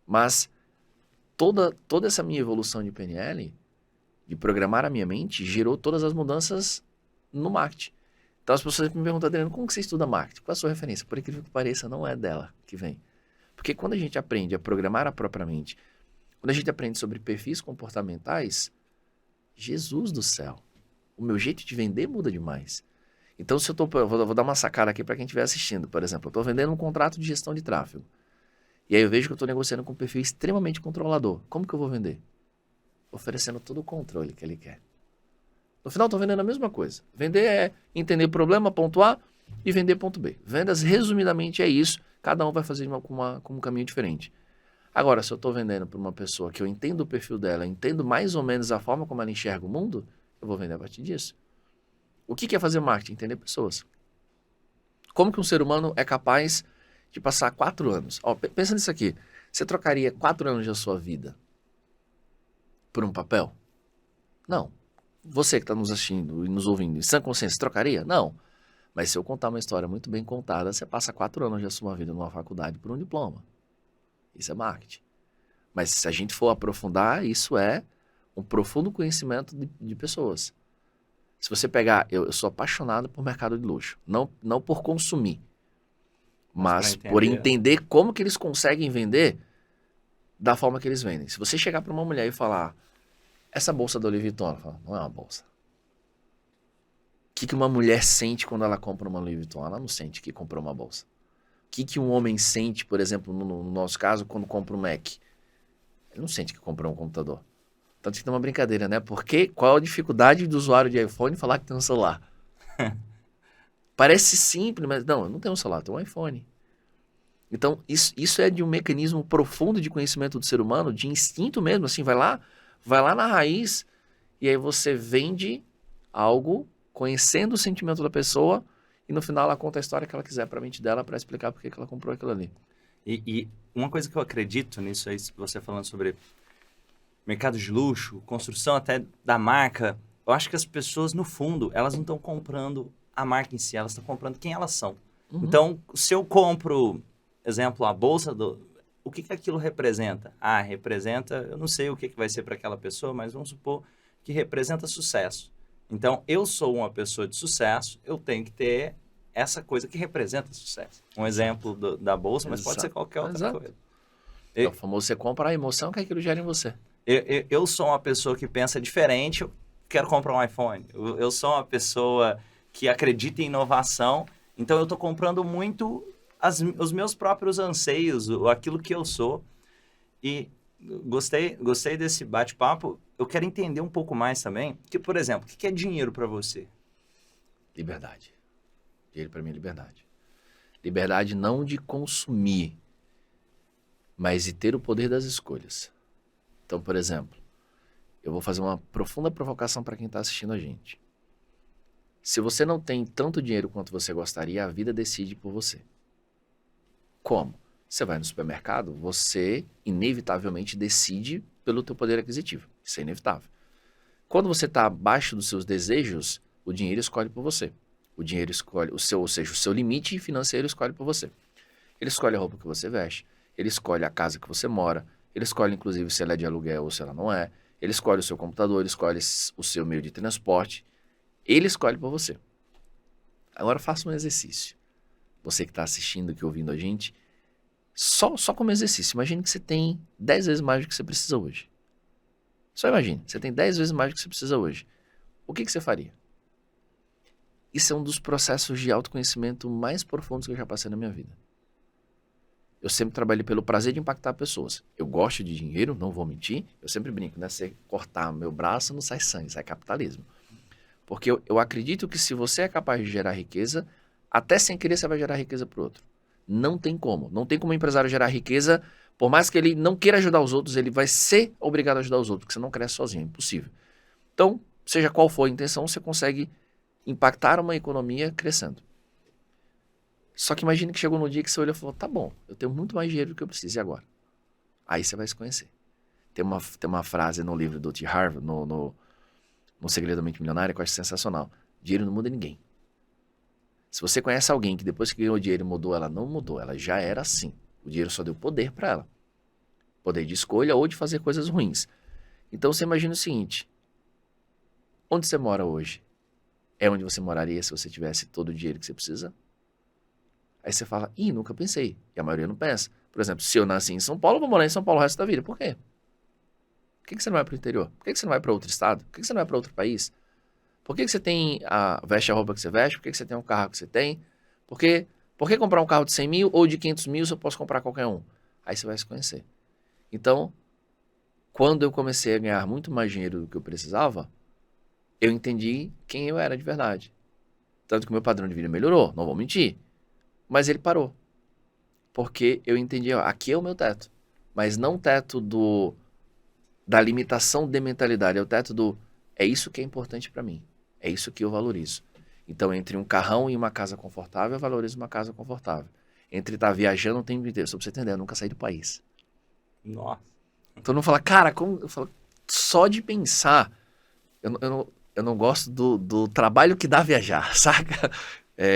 Mas toda essa minha evolução de PNL, de programar a minha mente, gerou todas as mudanças no marketing. Então as pessoas me perguntam, Adriano, como que você estuda marketing? Qual é a sua referência? Por incrível que pareça, não é dela que vem. Porque quando a gente aprende a programar a própria mente, quando a gente aprende sobre perfis comportamentais, Jesus do céu, o meu jeito de vender muda demais. Então se eu vou dar uma sacada aqui para quem estiver assistindo, por exemplo, eu estou vendendo um contrato de gestão de tráfego. E aí eu vejo que eu estou negociando com um perfil extremamente controlador. Como que eu vou vender? Oferecendo todo o controle que ele quer. No final, estou vendendo a mesma coisa. Vender é entender problema, ponto A, e vender ponto B. Vendas, resumidamente, é isso. Cada um vai fazer com um caminho diferente. Agora, se eu estou vendendo para uma pessoa que eu entendo o perfil dela, entendo mais ou menos a forma como ela enxerga o mundo, eu vou vender a partir disso. O que é fazer marketing? Entender pessoas. Como que um ser humano é capaz de passar 4 anos? Pensa nisso aqui. Você trocaria 4 anos da sua vida por um papel? Não. Você que está nos assistindo e nos ouvindo, em sã consciência, trocaria? Não. Mas se eu contar uma história muito bem contada, você passa 4 anos da sua vida numa faculdade por um diploma. Isso é marketing. Mas se a gente for aprofundar, isso é um profundo conhecimento de pessoas. Se você pegar, eu sou apaixonado por mercado de luxo. Não por consumir, mas por entender como que eles conseguem vender da forma que eles vendem. Se você chegar para uma mulher e falar, essa bolsa da Louis Vuitton, ela fala, não é uma bolsa. O que uma mulher sente quando ela compra uma Louis Vuitton? Ela não sente que comprou uma bolsa. O que um homem sente, por exemplo, no nosso caso, quando compra um Mac? Ele não sente que comprou um computador. Tanto que tem uma brincadeira, né? Porque qual a dificuldade do usuário de iPhone falar que tem um celular? Parece simples, mas não, eu não tenho um celular, eu tenho um iPhone. Então, isso é de um mecanismo profundo de conhecimento do ser humano, de instinto mesmo, assim, vai lá na raiz, e aí você vende algo, conhecendo o sentimento da pessoa, e no final ela conta a história que ela quiser pra mente dela, pra explicar por que ela comprou aquilo ali. E uma coisa que eu acredito nisso aí, você falando sobre mercado de luxo, construção até da marca, eu acho que as pessoas, no fundo, elas não estão comprando a marca em si, elas estão comprando quem elas são. Uhum. Então, se eu compro, exemplo, a bolsa o que aquilo representa? Ah, representa, eu não sei o que vai ser para aquela pessoa, mas vamos supor que representa sucesso. Então, eu sou uma pessoa de sucesso, eu tenho que ter essa coisa que representa sucesso. Um exemplo da bolsa, mas pode ser qualquer outra coisa. É o famoso, você compra a emoção que aquilo gera em você. Eu sou uma pessoa que pensa diferente, eu quero comprar um iPhone. Eu sou uma pessoa que acredita em inovação, então eu estou comprando muito os meus próprios anseios, aquilo que eu sou. E gostei desse bate-papo. Eu quero entender um pouco mais também, que, por exemplo, o que é dinheiro para você? Liberdade. Dinheiro para mim é liberdade. Liberdade não de consumir, mas de ter o poder das escolhas. Então, por exemplo, eu vou fazer uma profunda provocação para quem está assistindo a gente. Se você não tem tanto dinheiro quanto você gostaria, a vida decide por você. Como? Você vai no supermercado, você inevitavelmente decide pelo teu poder aquisitivo. Isso é inevitável. Quando você está abaixo dos seus desejos, o dinheiro escolhe por você. O dinheiro escolhe, ou seja, o seu limite financeiro escolhe por você. Ele escolhe a roupa que você veste, ele escolhe a casa que você mora, ele escolhe inclusive se ela é de aluguel ou se ela não é, ele escolhe o seu computador, ele escolhe o seu meio de transporte, ele escolhe por você. Agora faça um exercício. Você que está assistindo, que ouvindo a gente, só como exercício, imagine que você tem 10 vezes mais do que você precisa hoje. Só imagine, você tem 10 vezes mais do que você precisa hoje. O que você faria? Isso é um dos processos de autoconhecimento mais profundos que eu já passei na minha vida. Eu sempre trabalhei pelo prazer de impactar pessoas. Eu gosto de dinheiro, não vou mentir. Eu sempre brinco, né? Se cortar meu braço, não sai sangue, sai capitalismo. Porque eu acredito que se você é capaz de gerar riqueza, até sem querer você vai gerar riqueza para o outro. Não tem como. Não tem como o empresário gerar riqueza, por mais que ele não queira ajudar os outros, ele vai ser obrigado a ajudar os outros, porque você não cresce sozinho, é impossível. Então, seja qual for a intenção, você consegue impactar uma economia crescendo. Só que imagine que chegou no dia que você olhou e falou, tá bom, eu tenho muito mais dinheiro do que eu preciso, e agora? Aí você vai se conhecer. Tem uma frase no livro do T. Harv, no Segredo da Mente Milionária, que eu acho sensacional. Dinheiro não muda ninguém. Se você conhece alguém que depois que ganhou dinheiro mudou, ela não mudou, ela já era assim. O dinheiro só deu poder para ela. Poder de escolha ou de fazer coisas ruins. Então você imagina o seguinte, onde você mora hoje? É onde você moraria se você tivesse todo o dinheiro que você precisa? Aí você fala, nunca pensei. E a maioria não pensa. Por exemplo, se eu nasci em São Paulo, eu vou morar em São Paulo o resto da vida. Por quê? Por que você não vai para o interior? Por que você não vai para outro estado? Por que você não vai para outro país? Por que você veste a roupa que você veste? Por que você tem um carro que você tem? Por que comprar um carro de 100 mil ou de 500 mil se eu posso comprar qualquer um? Aí você vai se conhecer. Então, quando eu comecei a ganhar muito mais dinheiro do que eu precisava, eu entendi quem eu era de verdade. Tanto que o meu padrão de vida melhorou, não vou mentir. Mas ele parou. Porque eu entendi, aqui é o meu teto. Mas não o teto da limitação de mentalidade, é o teto é isso que é importante para mim. É isso que eu valorizo. Então, entre um carrão e uma casa confortável, eu valorizo uma casa confortável. Entre estar viajando o tempo inteiro, só pra você entender, eu nunca saí do país. Nossa. Então, não fala, cara, como... Eu falo, só de pensar, eu não gosto do trabalho que dá viajar, saca?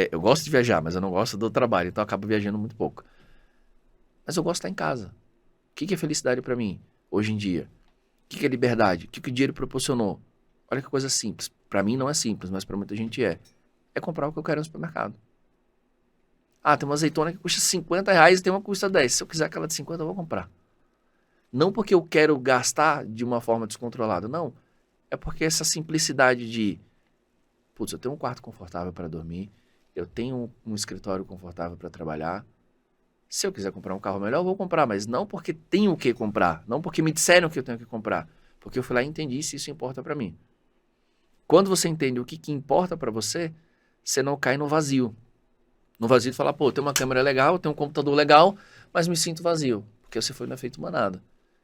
Eu gosto de viajar, mas eu não gosto do trabalho, então eu acabo viajando muito pouco. Mas eu gosto de estar em casa. O que é felicidade para mim, hoje em dia? O que é liberdade? O que o dinheiro proporcionou? Olha que coisa simples. Para mim não é simples, mas para muita gente é. É comprar o que eu quero no supermercado. Tem uma azeitona que custa 50 reais e tem uma que custa 10. Se eu quiser aquela de 50, eu vou comprar. Não porque eu quero gastar de uma forma descontrolada, não. É porque essa simplicidade de... Putz, eu tenho um quarto confortável para dormir, eu tenho um escritório confortável para trabalhar. Se eu quiser comprar um carro melhor, eu vou comprar, mas não porque tenho o que comprar, não porque me disseram que eu tenho que comprar, porque eu fui lá e entendi se isso importa para mim. Quando você entende o que importa para você, você não cai no vazio. No vazio de falar, pô, eu tenho uma câmera legal, eu tenho um computador legal, mas me sinto vazio, porque você foi no efeito manada.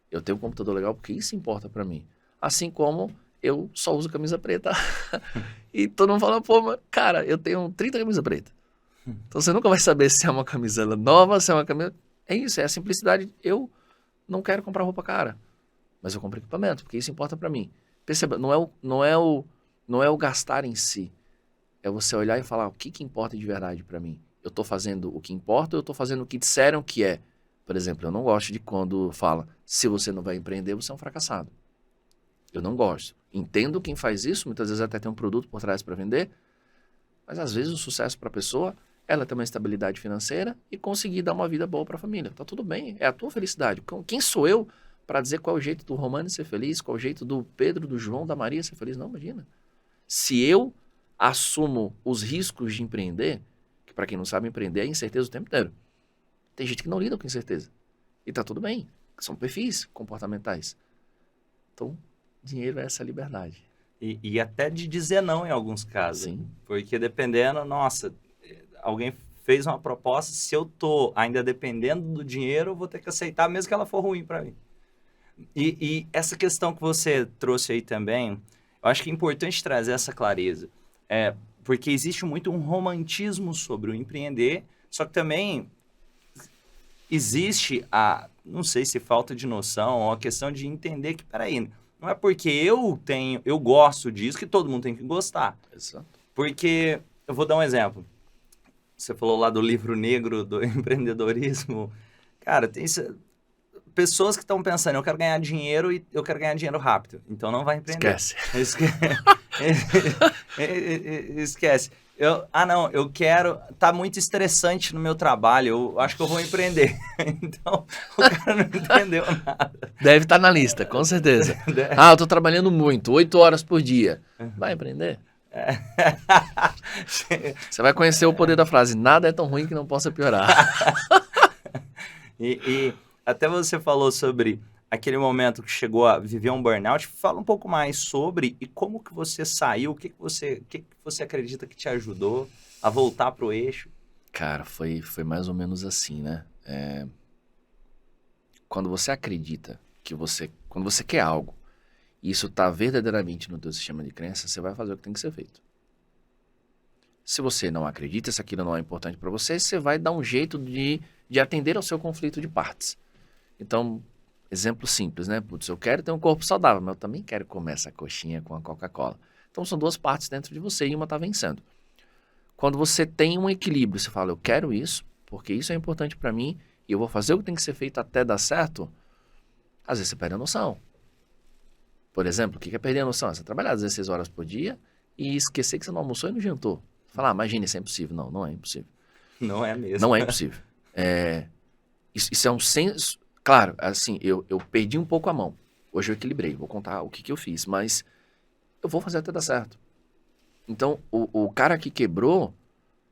Eu tenho um computador legal porque isso importa pra mim. Assim como eu só uso camisa preta. E todo mundo fala, pô, mas, cara, eu tenho 30 camisas pretas. Então você nunca vai saber se é uma camisa nova, se é uma camisa... É isso, é a simplicidade. Eu não quero comprar roupa cara, mas eu compro equipamento, porque isso importa pra mim. Perceba, não é o gastar em si. É você olhar e falar, o que que importa de verdade pra mim? Eu tô fazendo o que importa ou eu tô fazendo o que disseram que é? Por exemplo, eu não gosto de quando fala, se você não vai empreender, você é um fracassado. Eu não gosto. Entendo quem faz isso, muitas vezes até tem um produto por trás para vender, mas às vezes o sucesso para a pessoa, ela tem uma estabilidade financeira e conseguir dar uma vida boa para a família. Tá tudo bem, é a tua felicidade. Quem sou eu para dizer qual é o jeito do Romano ser feliz, qual é o jeito do Pedro, do João, da Maria ser feliz? Não, imagina. Se eu assumo os riscos de empreender, que para quem não sabe empreender é incerteza o tempo inteiro. Tem gente que não lida com incerteza. E tá tudo bem. São perfis comportamentais. Então, dinheiro é essa liberdade. E até de dizer não em alguns casos. Sim. Porque dependendo, nossa, alguém fez uma proposta, se eu tô ainda dependendo do dinheiro, eu vou ter que aceitar, mesmo que ela for ruim para mim. E essa questão que você trouxe aí também, eu acho que é importante trazer essa clareza. Porque existe muito um romantismo sobre o empreender, só que também existe não sei se falta de noção, ou a questão de entender que, peraí, não é porque eu gosto disso que todo mundo tem que gostar. Exato. Porque, eu vou dar um exemplo. Você falou lá do livro negro do empreendedorismo. Cara, tem pessoas que estão pensando, eu quero ganhar dinheiro e eu quero ganhar dinheiro rápido. Então não vai empreender. Esquece. Esquece. Não, eu quero... Tá muito estressante no meu trabalho, eu acho que eu vou empreender. Então, o cara não entendeu nada. Deve estar na lista, com certeza. Eu tô trabalhando muito, 8 horas por dia. Vai empreender? Você vai conhecer o poder da frase, nada é tão ruim que não possa piorar. E até você falou sobre aquele momento que chegou a viver um burnout. Fala um pouco mais sobre e como que você saiu, o que você acredita que te ajudou a voltar pro eixo? Cara, foi mais ou menos assim, né? Quando você acredita quando você quer algo, e isso tá verdadeiramente no teu sistema de crença, você vai fazer o que tem que ser feito. Se você não acredita, se aquilo não é importante para você, você vai dar um jeito de atender ao seu conflito de partes. Então, exemplo simples, né? Putz, eu quero ter um corpo saudável, mas eu também quero comer essa coxinha com a Coca-Cola. Então, são duas partes dentro de você e uma tá vencendo. Quando você tem um equilíbrio, você fala, eu quero isso, porque isso é importante para mim, e eu vou fazer o que tem que ser feito até dar certo, às vezes você perde a noção. Por exemplo, o que é perder a noção? É você trabalhar 16 horas por dia e esquecer que você não almoçou e não jantou. Falar, imagina, isso é impossível. Não, não é impossível. Não é mesmo. Não é impossível. Isso é um senso... Claro, assim, eu perdi um pouco a mão. Hoje eu equilibrei, vou contar o que eu fiz, mas eu vou fazer até dar certo. Então, o cara que quebrou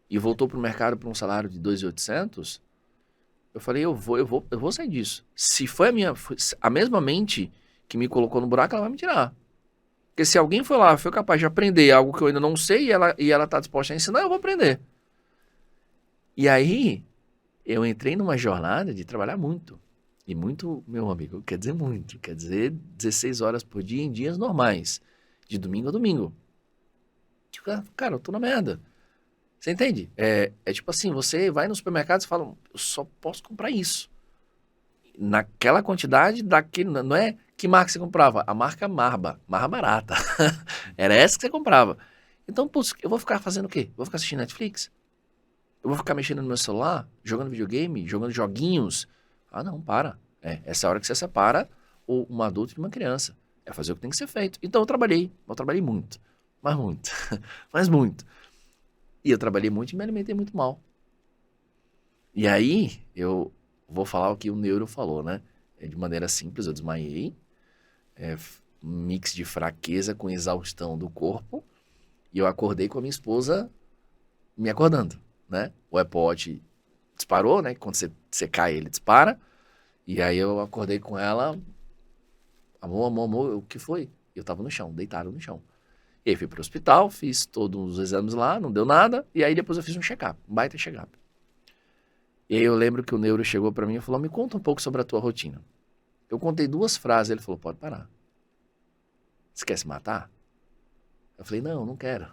e voltou pro mercado por um salário de 2.800, eu falei, eu vou sair disso. Se foi a mesma mente que me colocou no buraco, ela vai me tirar. Porque se alguém foi capaz de aprender algo que eu ainda não sei e ela tá disposta a ensinar, eu vou aprender. E aí, eu entrei numa jornada de trabalhar muito. E muito, meu amigo, quer dizer muito. Quer dizer 16 horas por dia em dias normais. De domingo a domingo. Tipo, cara, eu tô na merda. Você entende? É tipo assim, você vai no supermercado e fala, eu só posso comprar isso. Naquela quantidade, daquele... Não é que marca você comprava? A marca Marba barata. Era essa que você comprava. Então, putz, eu vou ficar fazendo o quê? Vou ficar assistindo Netflix? Eu vou ficar mexendo no meu celular? Jogando videogame? Jogando joguinhos? Ah, não, para. Essa é a hora que você separa um adulto de uma criança. É fazer o que tem que ser feito. Então eu trabalhei muito. Mas muito. Mas muito. E eu trabalhei muito e me alimentei muito mal. E aí, eu vou falar o que o neuro falou, né? De maneira simples, eu desmaiei. Um mix de fraqueza com exaustão do corpo. E eu acordei com a minha esposa me acordando, né? O Apple Watch disparou, né? Quando você cai, ele dispara. E aí eu acordei com ela. Amor, o que foi? Eu tava no chão, deitado no chão. E aí fui pro hospital, fiz todos os exames lá, não deu nada, e aí depois eu fiz um check-up, um baita check-up. E aí eu lembro que o neuro chegou pra mim e falou, me conta um pouco sobre a tua rotina. Eu contei 2 frases, ele falou, pode parar. Você quer se matar? Eu falei, não quero.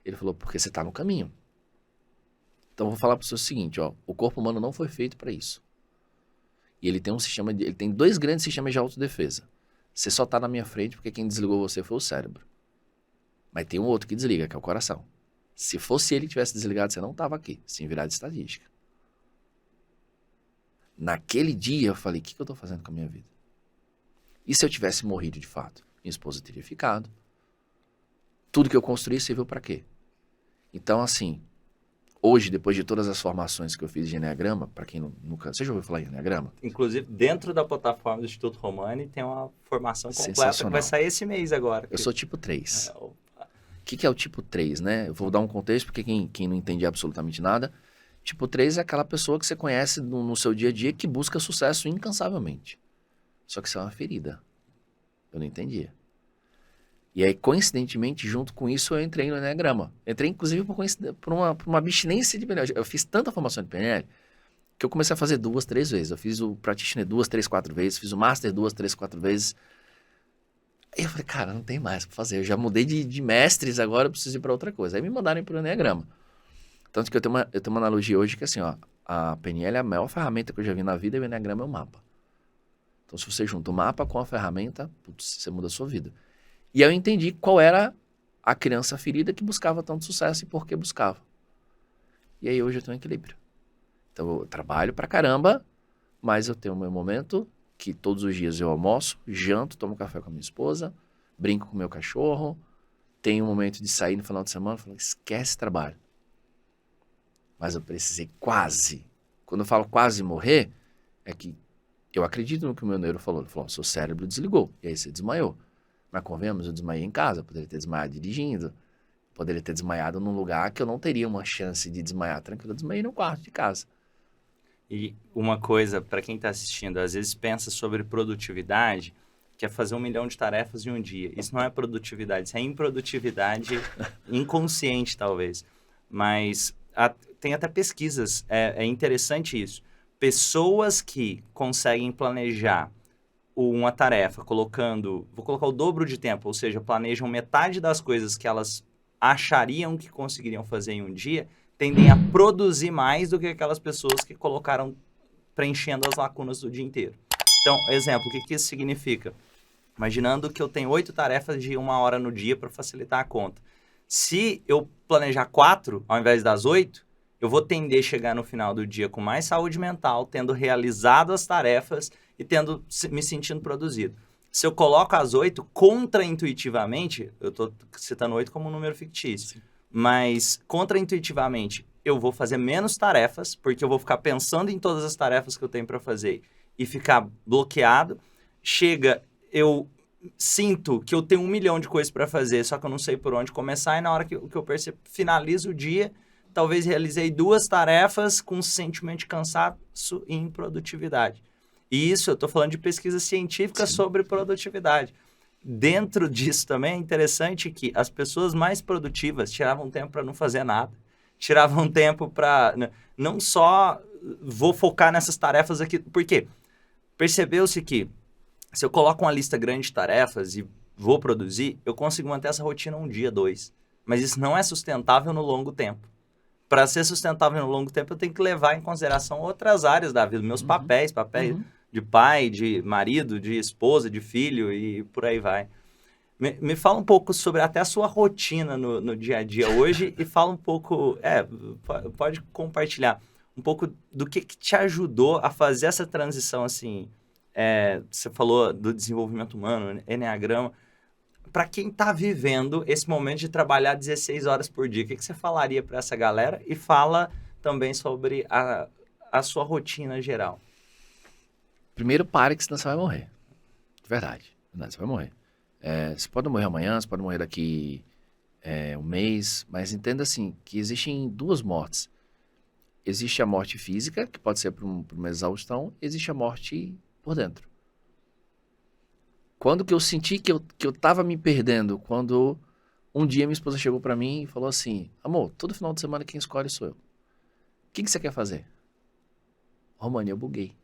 Ele falou, porque você tá no caminho. Então eu vou falar pro senhor o seguinte, ó, o corpo humano não foi feito pra isso. E ele tem ele tem 2 grandes sistemas de autodefesa. Você só tá na minha frente porque quem desligou você foi o cérebro. Mas tem um outro que desliga, que é o coração. Se fosse ele que tivesse desligado, você não tava aqui, sem virar de estatística. Naquele dia eu falei, o que eu tô fazendo com a minha vida? E se eu tivesse morrido de fato? Minha esposa teria ficado. Tudo que eu construí serviu pra quê? Então, assim, hoje, depois de todas as formações que eu fiz de Enneagrama, pra quem nunca... Você já ouviu falar em Enneagrama? Inclusive, dentro da plataforma do Instituto Romani, tem uma formação completa que vai sair esse mês agora. Eu sou tipo 3. O que é o tipo 3, né? Eu vou dar um contexto, porque quem não entende absolutamente nada. Tipo 3 é aquela pessoa que você conhece no seu dia a dia que busca sucesso incansavelmente. Só que isso é uma ferida. Eu não entendia. E aí, coincidentemente, junto com isso, eu entrei no Enneagrama. Entrei, inclusive, por uma abstinência de PNL. Eu fiz tanta formação de PNL que eu comecei a fazer 2, 3 vezes. Eu fiz o Practitioner 2, 3, 4 vezes. Fiz o Master 2, 3, 4 vezes. Aí eu falei, cara, não tem mais pra fazer. Eu já mudei de mestres, agora eu preciso ir pra outra coisa. Aí me mandaram pro Enneagrama. Tanto que eu tenho uma analogia hoje que assim, ó, a PNL é a maior ferramenta que eu já vi na vida e o Enneagrama é o mapa. Então se você junta o mapa com a ferramenta, putz, você muda a sua vida. E aí eu entendi qual era a criança ferida que buscava tanto sucesso e por que buscava. E aí hoje eu tenho um equilíbrio. Então eu trabalho pra caramba, mas eu tenho o meu momento que todos os dias eu almoço, janto, tomo café com a minha esposa, brinco com o meu cachorro, tenho um momento de sair no final de semana e falo, esquece trabalho. Mas eu precisei quase. Quando eu falo quase morrer, é que eu acredito no que o meu neuro falou. Ele falou, seu cérebro desligou, e aí você desmaiou. Mas convenhamos, eu desmaiei em casa, poderia ter desmaiado dirigindo, poderia ter desmaiado num lugar que eu não teria uma chance de desmaiar tranquilo. Eu desmaiei no quarto de casa. E uma coisa, para quem está assistindo, às vezes pensa sobre produtividade, que é fazer 1 milhão de tarefas em um dia. Isso não é produtividade, isso é improdutividade inconsciente, talvez. Mas tem até pesquisas, é interessante isso. Pessoas que conseguem planejar uma tarefa vou colocar o dobro de tempo, ou seja, planejam metade das coisas que elas achariam que conseguiriam fazer em um dia, tendem a produzir mais do que aquelas pessoas que colocaram preenchendo as lacunas do dia inteiro. Então, exemplo, o que isso significa? Imaginando que eu tenho 8 tarefas de 1 hora no dia para facilitar a conta. Se eu planejar 4 ao invés das 8, eu vou tender a chegar no final do dia com mais saúde mental, tendo realizado as tarefas e me sentindo produzido. Se eu coloco as 8, contraintuitivamente, eu estou citando 8 como um número fictício, sim, mas contraintuitivamente eu vou fazer menos tarefas, porque eu vou ficar pensando em todas as tarefas que eu tenho para fazer e ficar bloqueado. Eu sinto que eu tenho 1 milhão de coisas para fazer, só que eu não sei por onde começar, e na hora que eu percebo, finalizo o dia, talvez realizei 2 tarefas com sentimento de cansaço e improdutividade. E isso, eu estou falando de pesquisa científica, sim, sobre produtividade. Dentro disso também é interessante que as pessoas mais produtivas tiravam tempo para não fazer nada. Tiravam tempo para... Não só vou focar nessas tarefas aqui. Por quê? Percebeu-se que se eu coloco uma lista grande de tarefas e vou produzir, eu consigo manter essa rotina 1 dia, 2. Mas isso não é sustentável no longo tempo. Para ser sustentável no longo tempo, eu tenho que levar em consideração outras áreas da vida, meus papéis de pai, de marido, de esposa, de filho e por aí vai. Me fala um pouco sobre até a sua rotina no dia a dia hoje e fala um pouco, pode compartilhar um pouco do que te ajudou a fazer essa transição, assim, você falou do desenvolvimento humano, Enneagrama, para quem está vivendo esse momento de trabalhar 16 horas por dia, o que você falaria para essa galera? E fala também sobre a sua rotina geral. Primeiro, pare que senão você vai morrer. De verdade. Você vai morrer. Você pode morrer amanhã, você pode morrer daqui 1 mês, mas entenda assim, que existem 2 mortes. Existe a morte física, que pode ser por uma exaustão, existe a morte por dentro. Quando que eu senti que eu tava me perdendo? Quando Um dia minha esposa chegou pra mim e falou assim, amor, todo final de semana quem escolhe sou eu. O que você quer fazer? Romani, eu buguei.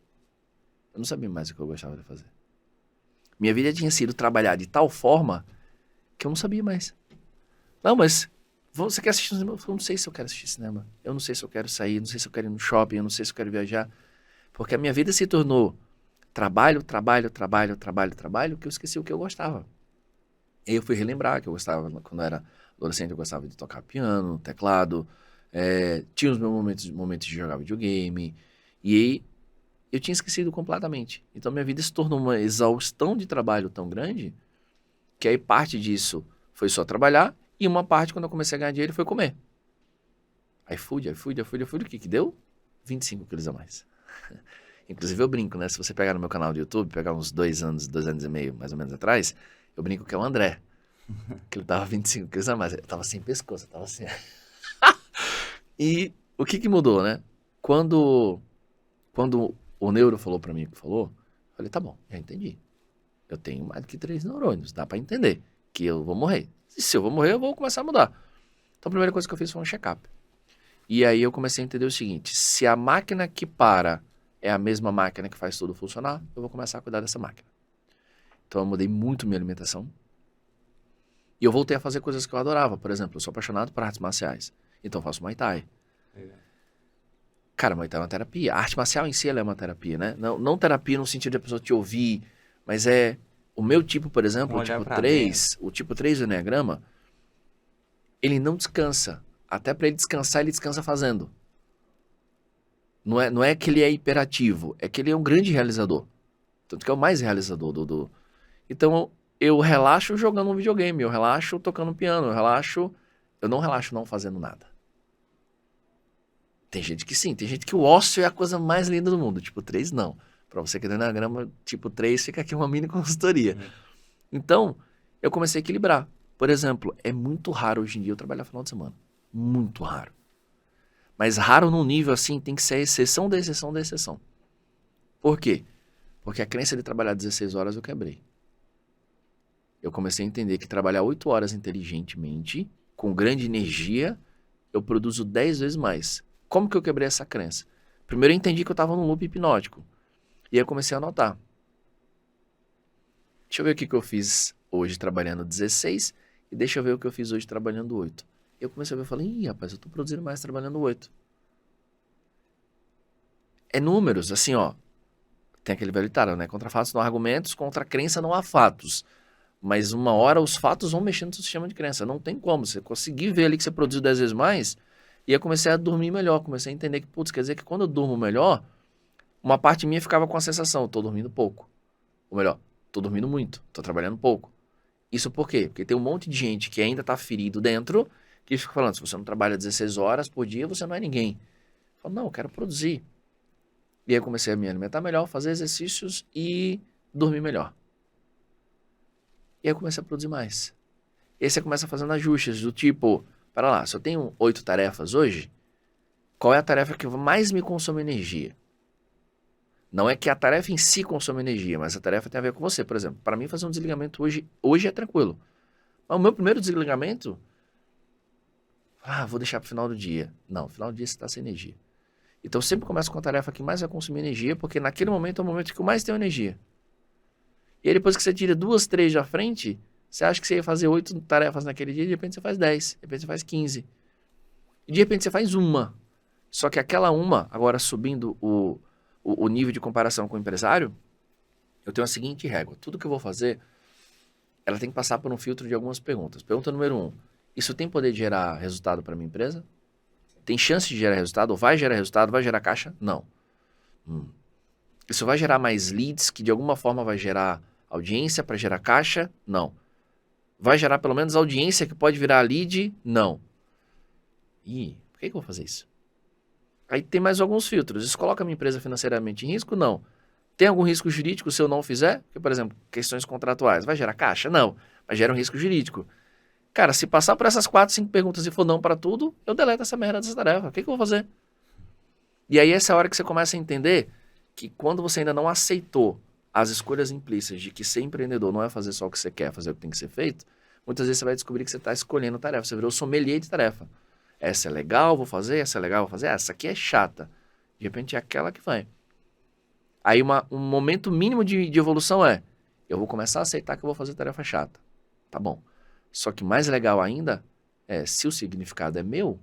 Eu não sabia mais o que eu gostava de fazer. Minha vida tinha sido trabalhar de tal forma que eu não sabia mais. Não, mas você quer assistir cinema? Eu não sei se eu quero assistir cinema. Eu não sei se eu quero sair, não sei se eu quero ir no shopping, eu não sei se eu quero viajar. Porque a minha vida se tornou trabalho, trabalho, trabalho, trabalho, trabalho, que eu esqueci o que eu gostava. E aí eu fui relembrar que eu gostava, quando eu era adolescente, eu gostava de tocar piano, teclado, tinha os meus momentos de jogar videogame, e aí eu tinha esquecido completamente. Então minha vida se tornou uma exaustão de trabalho tão grande, que aí parte disso foi só trabalhar, e uma parte, quando eu comecei a ganhar dinheiro, foi comer. iFood, o que deu? 25 quilos a mais. Inclusive eu brinco, né? Se você pegar no meu canal do YouTube, pegar uns 2 anos e meio, mais ou menos atrás, eu brinco que é o André. Que ele tava 25 quilos a mais. Eu tava sem pescoço, eu tava assim. E o que mudou, né? Quando o neuro falou pra mim o que falou, eu falei, tá bom, já entendi. Eu tenho mais do que 3 neurônios, dá pra entender que eu vou morrer. E se eu vou morrer, eu vou começar a mudar. Então a primeira coisa que eu fiz foi um check-up. E aí eu comecei a entender o seguinte, se a máquina que para é a mesma máquina que faz tudo funcionar, eu vou começar a cuidar dessa máquina. Então eu mudei muito minha alimentação. E eu voltei a fazer coisas que eu adorava. Por exemplo, eu sou apaixonado por artes marciais. Então eu faço Muay Thai. Cara, Muay Thai é uma terapia. A arte marcial em si ela é uma terapia, né? Não terapia no sentido de a pessoa te ouvir, mas é... O meu tipo, por exemplo, o tipo 3 do Enneagrama, ele não descansa. Até para ele descansar, ele descansa fazendo. Não é que ele é hiperativo, é que ele é um grande realizador. Tanto que é o mais realizador do... Então, eu relaxo jogando um videogame, eu relaxo tocando piano, eu não relaxo não fazendo nada. Tem gente que sim, tem gente que o ócio é a coisa mais linda do mundo, tipo 3 não. Pra você que é do Enneagrama, tipo 3, fica aqui uma mini consultoria. Então, eu comecei a equilibrar. Por exemplo, é muito raro hoje em dia eu trabalhar final de semana. Muito raro. Mas raro num nível assim, tem que ser a exceção da exceção da exceção. Por quê? Porque a crença de trabalhar 16 horas eu quebrei. Eu comecei a entender que trabalhar 8 horas inteligentemente, com grande energia, eu produzo 10 vezes mais. Como que eu quebrei essa crença? Primeiro eu entendi que eu estava num loop hipnótico. E aí eu comecei a anotar. Deixa eu ver o que eu fiz hoje trabalhando 16 e deixa eu ver o que eu fiz hoje trabalhando 8. Eu comecei a ver e falei, ih, rapaz, eu tô produzindo mais trabalhando 8. É números, assim, ó. Tem aquele velho ditado, né? Contra fatos não há argumentos, contra crença não há fatos. Mas uma hora os fatos vão mexendo no seu sistema de crença. Não tem como. Você conseguir ver ali que você produziu 10 vezes mais, e eu comecei a dormir melhor. Comecei a entender que, putz, quer dizer que quando eu durmo melhor, uma parte minha ficava com a sensação, tô dormindo pouco. Ou melhor, tô dormindo muito, tô trabalhando pouco. Isso por quê? Porque tem um monte de gente que ainda tá ferido dentro, que fica falando, se você não trabalha 16 horas por dia, você não é ninguém. Eu falo, não, eu quero produzir. E aí eu comecei a me alimentar melhor, fazer exercícios e dormir melhor. E aí eu comecei a produzir mais. E aí você começa fazendo ajustes do tipo, para lá, se eu tenho 8 tarefas hoje, qual é a tarefa que mais me consome energia? Não é que a tarefa em si consome energia, mas a tarefa tem a ver com você. Por exemplo, para mim fazer um desligamento hoje é tranquilo. Mas o meu primeiro desligamento, vou deixar para o final do dia. Não, no final do dia você está sem energia. Então eu sempre começo com a tarefa que mais vai consumir energia, porque naquele momento é o momento que eu mais tenho energia. E aí depois que você tira 2, 3 da frente, você acha que você ia fazer 8 tarefas naquele dia, de repente você faz 10, de repente você faz 15. E de repente você faz uma. Só que aquela uma, agora subindo o nível de comparação com o empresário, eu tenho a seguinte régua. Tudo que eu vou fazer, ela tem que passar por um filtro de algumas perguntas. Pergunta número 1. Isso tem poder de gerar resultado para a minha empresa? Tem chance de gerar resultado? Ou vai gerar resultado? Vai gerar caixa? Não. Isso vai gerar mais leads, que de alguma forma vai gerar audiência para gerar caixa? Não. Vai gerar pelo menos audiência que pode virar lead? Não. Ih, por que eu vou fazer isso? Aí tem mais alguns filtros. Isso coloca a minha empresa financeiramente em risco? Não. Tem algum risco jurídico se eu não fizer? Porque, por exemplo, questões contratuais. Vai gerar caixa? Não. Mas gera um risco jurídico. Cara, se passar por essas 4, 5 perguntas e for não para tudo, eu deleto essa merda dessa tarefa. O que eu vou fazer? E aí essa é a hora que você começa a entender que quando você ainda não aceitou as escolhas implícitas de que ser empreendedor não é fazer só o que você quer, fazer o que tem que ser feito, Muitas vezes você vai descobrir que você está escolhendo tarefa. Você virou sommelier de tarefa. Essa é legal, vou fazer. Essa é legal, vou fazer. Essa aqui é chata. De repente é aquela que vai. Aí um momento mínimo de evolução é, eu vou começar a aceitar que eu vou fazer tarefa chata. Tá bom. Só que mais legal ainda é, se o significado é meu,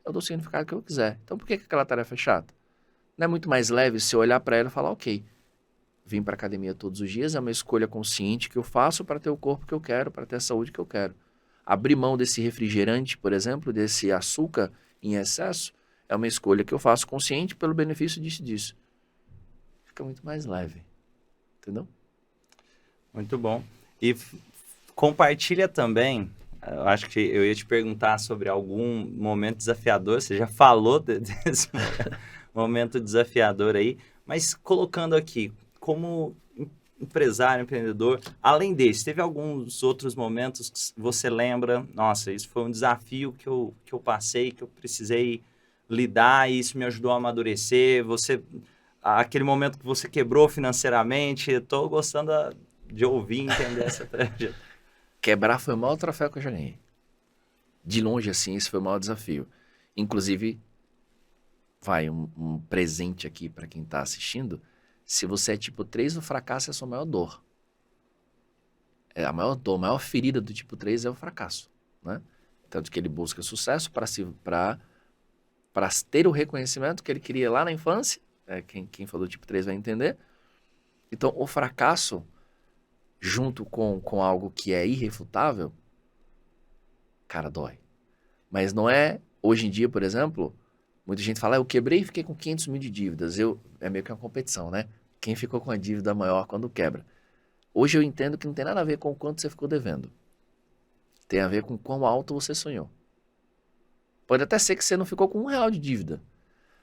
eu dou o significado que eu quiser. Então por que aquela tarefa é chata? Não é muito mais leve se eu olhar para ela e falar, ok, vim para academia todos os dias, é uma escolha consciente que eu faço para ter o corpo que eu quero, para ter a saúde que eu quero. Abrir mão desse refrigerante, por exemplo, desse açúcar em excesso, é uma escolha que eu faço consciente pelo benefício disso. Fica muito mais leve, entendeu? Muito bom. E compartilha também, eu acho que eu ia te perguntar sobre algum momento desafiador, você já falou desse momento desafiador aí, mas colocando aqui, como empresário, empreendedor, além desse, teve alguns outros momentos que você lembra, nossa, isso foi um desafio que eu passei, que eu precisei lidar e isso me ajudou a amadurecer, aquele momento que você quebrou financeiramente, estou gostando de ouvir e entender essa trajetória. Quebrar foi o maior troféu que eu já ganhei. De longe, assim, esse foi o maior desafio. Inclusive, vai um presente aqui para quem está assistindo. Se você é tipo 3, o fracasso é a sua maior dor. A maior dor, a maior ferida do tipo 3 é o fracasso, né? Tanto que ele busca sucesso para ter o reconhecimento que ele queria lá na infância. Quem falou tipo 3 vai entender. Então, o fracasso, junto com algo que é irrefutável, cara, dói. Mas não é, hoje em dia, por exemplo, muita gente fala, eu quebrei e fiquei com 500 mil de dívidas. É meio que uma competição, né? Quem ficou com a dívida maior quando quebra. Hoje eu entendo que não tem nada a ver com o quanto você ficou devendo. Tem a ver com quão alto você sonhou. Pode até ser que você não ficou com R$1 de dívida.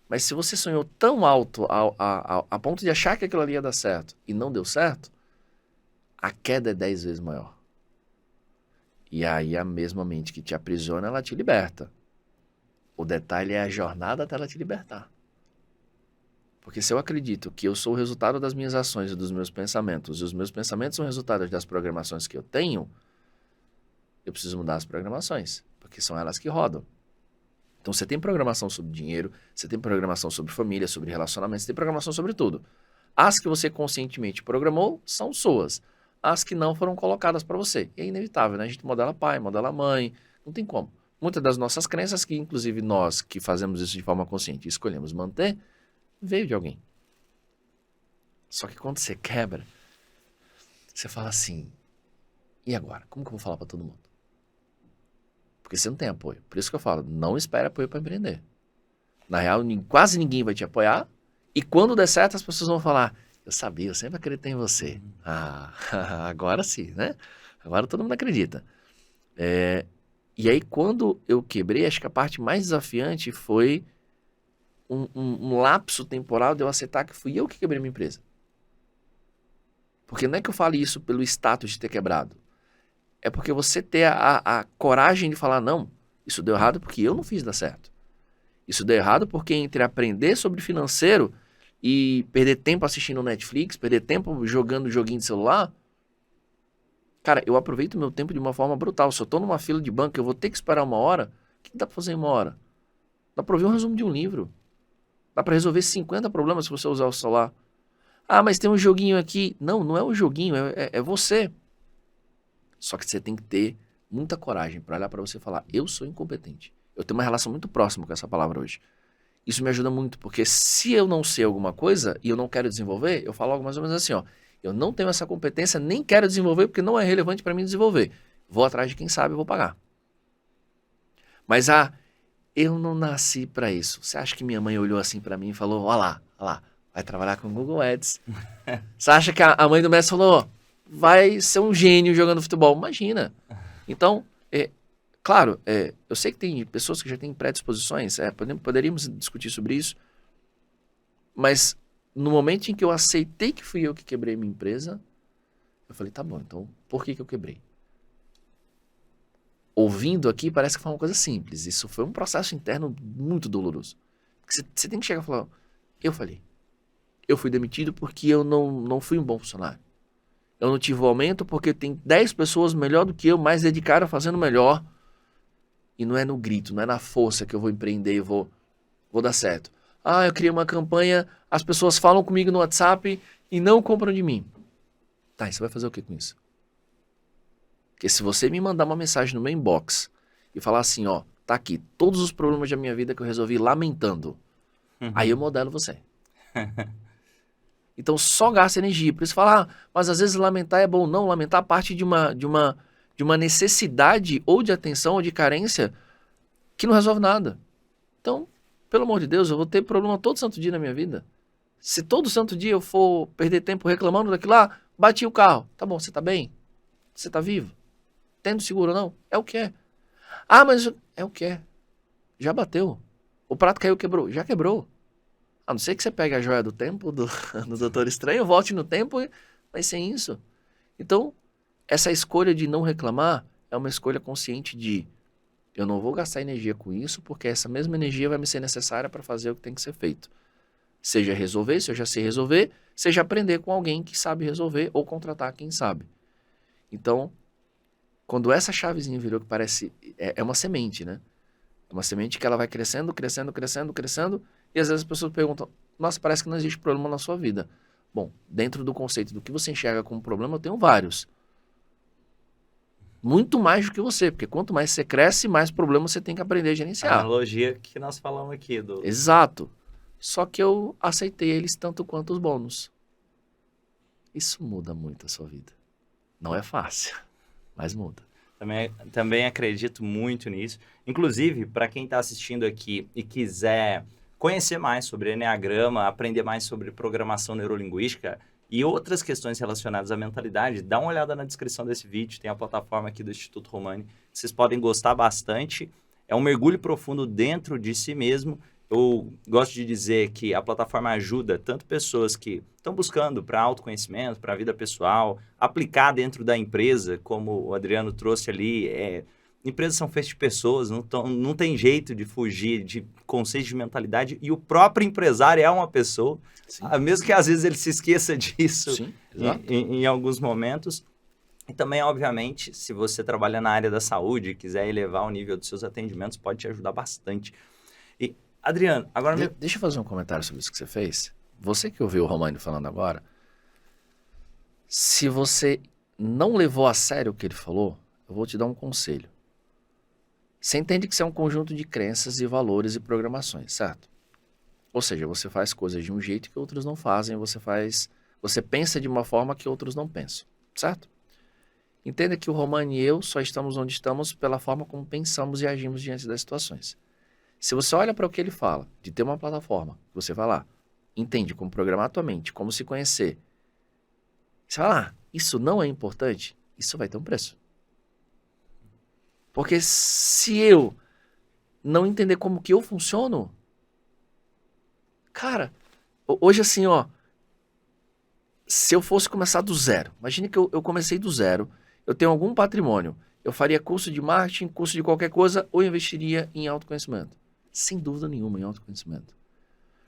Mas se você sonhou tão alto a ponto de achar que aquilo ali ia dar certo e não deu certo, a queda é 10 vezes maior. E aí a mesma mente que te aprisiona, ela te liberta. O detalhe é a jornada até ela te libertar. Porque se eu acredito que eu sou o resultado das minhas ações e dos meus pensamentos, e os meus pensamentos são resultado das programações que eu tenho, eu preciso mudar as programações, porque são elas que rodam. Então você tem programação sobre dinheiro, você tem programação sobre família, sobre relacionamentos, você tem programação sobre tudo. As que você conscientemente programou são suas. As que não foram colocadas para você. E é inevitável, né? A gente modela pai, modela mãe, não tem como. Muitas das nossas crenças, que inclusive nós que fazemos isso de forma consciente e escolhemos manter, veio de alguém. Só que quando você quebra, você fala assim, e agora? Como que eu vou falar para todo mundo? Porque você não tem apoio. Por isso que eu falo, não espere apoio para empreender. Na real, quase ninguém vai te apoiar. E quando der certo, as pessoas vão falar, eu sabia, eu sempre acreditei em você. Agora sim, né? Agora todo mundo acredita. E aí, quando eu quebrei, acho que a parte mais desafiante foi um lapso temporal de eu aceitar que fui eu que quebrei minha empresa. Porque não é que eu fale isso pelo status de ter quebrado. É porque você ter a coragem de falar, não, isso deu errado porque eu não fiz dar certo. Isso deu errado porque entre aprender sobre financeiro e perder tempo assistindo Netflix, perder tempo jogando joguinho de celular, cara, eu aproveito meu tempo de uma forma brutal. Se eu tô numa fila de banco, eu vou ter que esperar 1 hora, o que dá pra fazer em 1 hora? Dá pra ouvir um resumo de um livro. Dá pra resolver 50 problemas se você usar o celular. Ah, mas tem um joguinho aqui. Não, não é um joguinho, é você. Só que você tem que ter muita coragem para olhar para você e falar, eu sou incompetente. Eu tenho uma relação muito próxima com essa palavra hoje. Isso me ajuda muito, porque se eu não sei alguma coisa e eu não quero desenvolver, eu falo algo mais ou menos assim, ó, eu não tenho essa competência, nem quero desenvolver, porque não é relevante para mim desenvolver. Vou atrás de quem sabe e vou pagar. Mas, eu não nasci para isso. Você acha que minha mãe olhou assim para mim e falou, olha lá, vai trabalhar com o Google Ads. Você acha que a mãe do Messi falou, vai ser um gênio jogando futebol? Imagina. Então, claro, eu sei que tem pessoas que já têm predisposições, poderíamos discutir sobre isso, mas no momento em que eu aceitei que fui eu que quebrei minha empresa, eu falei, tá bom, então por que eu quebrei? Ouvindo aqui parece que foi uma coisa simples, isso foi um processo interno muito doloroso. Você tem que chegar e falar, eu falhei. Eu fui demitido porque eu não fui um bom funcionário. Eu não tive o aumento porque tem 10 pessoas melhor do que eu, mais dedicadas, fazendo melhor. E não é no grito, não é na força que eu vou empreender e vou dar certo. Ah, eu criei uma campanha, as pessoas falam comigo no WhatsApp e não compram de mim. Tá, e você vai fazer o que com isso? Porque se você me mandar uma mensagem no meu inbox e falar assim, ó, tá aqui, todos os problemas da minha vida que eu resolvi lamentando, aí eu modelo você. Então só gasta energia. Por isso falar, mas às vezes lamentar é bom. Não, lamentar parte de uma necessidade ou de atenção ou de carência que não resolve nada. Então, pelo amor de Deus, eu vou ter problema todo santo dia na minha vida. Se todo santo dia eu for perder tempo reclamando daquilo lá, bati o carro. Tá bom, você tá bem? Você tá vivo? Tendo seguro ou não? É o que é. Ah, mas é o que é. Já bateu. O prato caiu, quebrou. Já quebrou. A não ser que você pegue a joia do tempo do Doutor Estranho, volte no tempo, mas sem isso. Então, essa escolha de não reclamar é uma escolha consciente de eu não vou gastar energia com isso, porque essa mesma energia vai me ser necessária para fazer o que tem que ser feito. Seja resolver, se eu já sei resolver, seja aprender com alguém que sabe resolver ou contratar quem sabe. Então, quando essa chavezinha virou que parece... É uma semente, né? É uma semente que ela vai crescendo, crescendo, crescendo, crescendo, e às vezes as pessoas perguntam, nossa, parece que não existe problema na sua vida. Bom, dentro do conceito do que você enxerga como problema, eu tenho vários. Muito mais do que você, porque quanto mais você cresce, mais problemas você tem que aprender a A gerenciar. analogia que nós falamos aqui do... Exato. Só que eu aceitei eles tanto quanto os bônus. Isso muda muito a sua vida. Não é fácil, mas muda. Também acredito muito nisso. Inclusive, para quem está assistindo aqui e quiser conhecer mais sobre Enneagrama, aprender mais sobre programação neurolinguística e outras questões relacionadas à mentalidade, dá uma olhada na descrição desse vídeo, tem a plataforma aqui do Instituto Romani, vocês podem gostar bastante. É um mergulho profundo dentro de si mesmo. Eu gosto de dizer que a plataforma ajuda tanto pessoas que estão buscando para autoconhecimento, para a vida pessoal, aplicar dentro da empresa, como o Adriano trouxe ali. Empresas são feitas de pessoas, não tem jeito de fugir de conceitos de mentalidade, e o próprio empresário é uma pessoa, mesmo que às vezes ele se esqueça disso. Sim, exato. Em alguns momentos. E também, obviamente, se você trabalha na área da saúde e quiser elevar o nível dos seus atendimentos, pode te ajudar bastante. E, Adriano, agora... Deixa eu fazer um comentário sobre isso que você fez. Você que ouviu o Romani falando agora, se você não levou a sério o que ele falou, eu vou te dar um conselho. Você entende que isso é um conjunto de crenças e valores e programações, certo? Ou seja, você faz coisas de um jeito que outros não fazem, você pensa de uma forma que outros não pensam, certo? Entenda que o Romani e eu só estamos onde estamos pela forma como pensamos e agimos diante das situações. Se você olha para o que ele fala, de ter uma plataforma, você vai lá, entende como programar a tua mente, como se conhecer. Você vai lá, isso não é importante, isso vai ter um preço. Porque se eu não entender como que eu funciono, cara, hoje assim, ó, se eu fosse começar do zero, imagine que eu comecei do zero, eu tenho algum patrimônio, eu faria curso de marketing, curso de qualquer coisa, ou investiria em autoconhecimento. Sem dúvida nenhuma em autoconhecimento.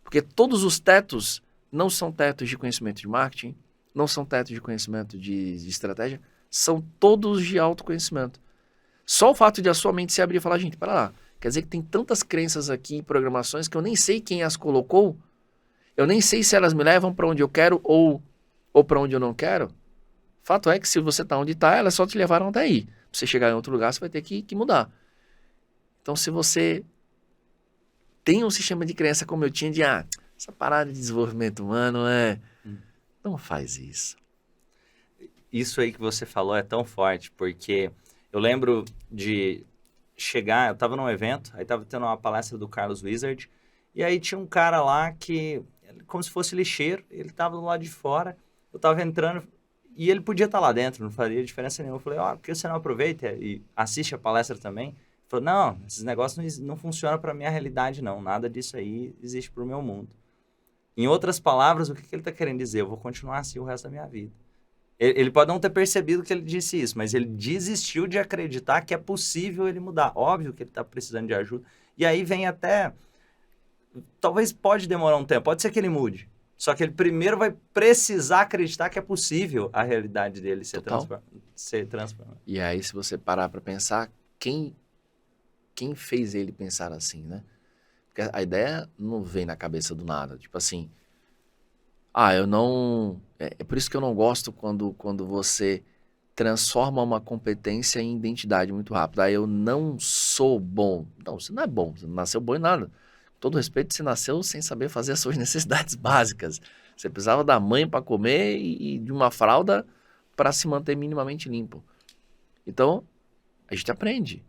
Porque todos os tetos não são tetos de conhecimento de marketing, não são tetos de conhecimento de estratégia, são todos de autoconhecimento. Só o fato de a sua mente se abrir e falar, gente, para lá, quer dizer que tem tantas crenças aqui em programações que eu nem sei quem as colocou, eu nem sei se elas me levam para onde eu quero ou para onde eu não quero. Fato é que se você está onde está, elas só te levaram até aí. Pra você chegar em outro lugar, você vai ter que mudar. Então, se você tem um sistema de crença como eu tinha de, essa parada de desenvolvimento humano não faz isso. Isso aí que você falou é tão forte, porque eu lembro de chegar, eu estava num evento, aí estava tendo uma palestra do Carlos Wizard, e aí tinha um cara lá que, como se fosse lixeiro, ele estava do lado de fora, eu estava entrando, e ele podia estar lá dentro, não faria diferença nenhuma. Eu falei, por que você não aproveita e assiste a palestra também? Ele falou, não, esses negócios não funcionam para a minha realidade, não. Nada disso aí existe para o meu mundo. Em outras palavras, o que ele está querendo dizer? Eu vou continuar assim o resto da minha vida. Ele pode não ter percebido que ele disse isso, mas ele desistiu de acreditar que é possível ele mudar. Óbvio que ele está precisando de ajuda. E aí vem até... Talvez pode demorar um tempo, pode ser que ele mude. Só que ele primeiro vai precisar acreditar que é possível a realidade dele ser Total. transformada. E aí, se você parar pra pensar, quem fez ele pensar assim, né? Porque a ideia não vem na cabeça do nada. Tipo assim, eu não... É por isso que eu não gosto quando você transforma uma competência em identidade muito rápido. Eu não sou bom. Não, você não é bom. Você não nasceu bom em nada. Com todo respeito, você nasceu sem saber fazer as suas necessidades básicas. Você precisava da mãe para comer e de uma fralda para se manter minimamente limpo. Então, a gente aprende.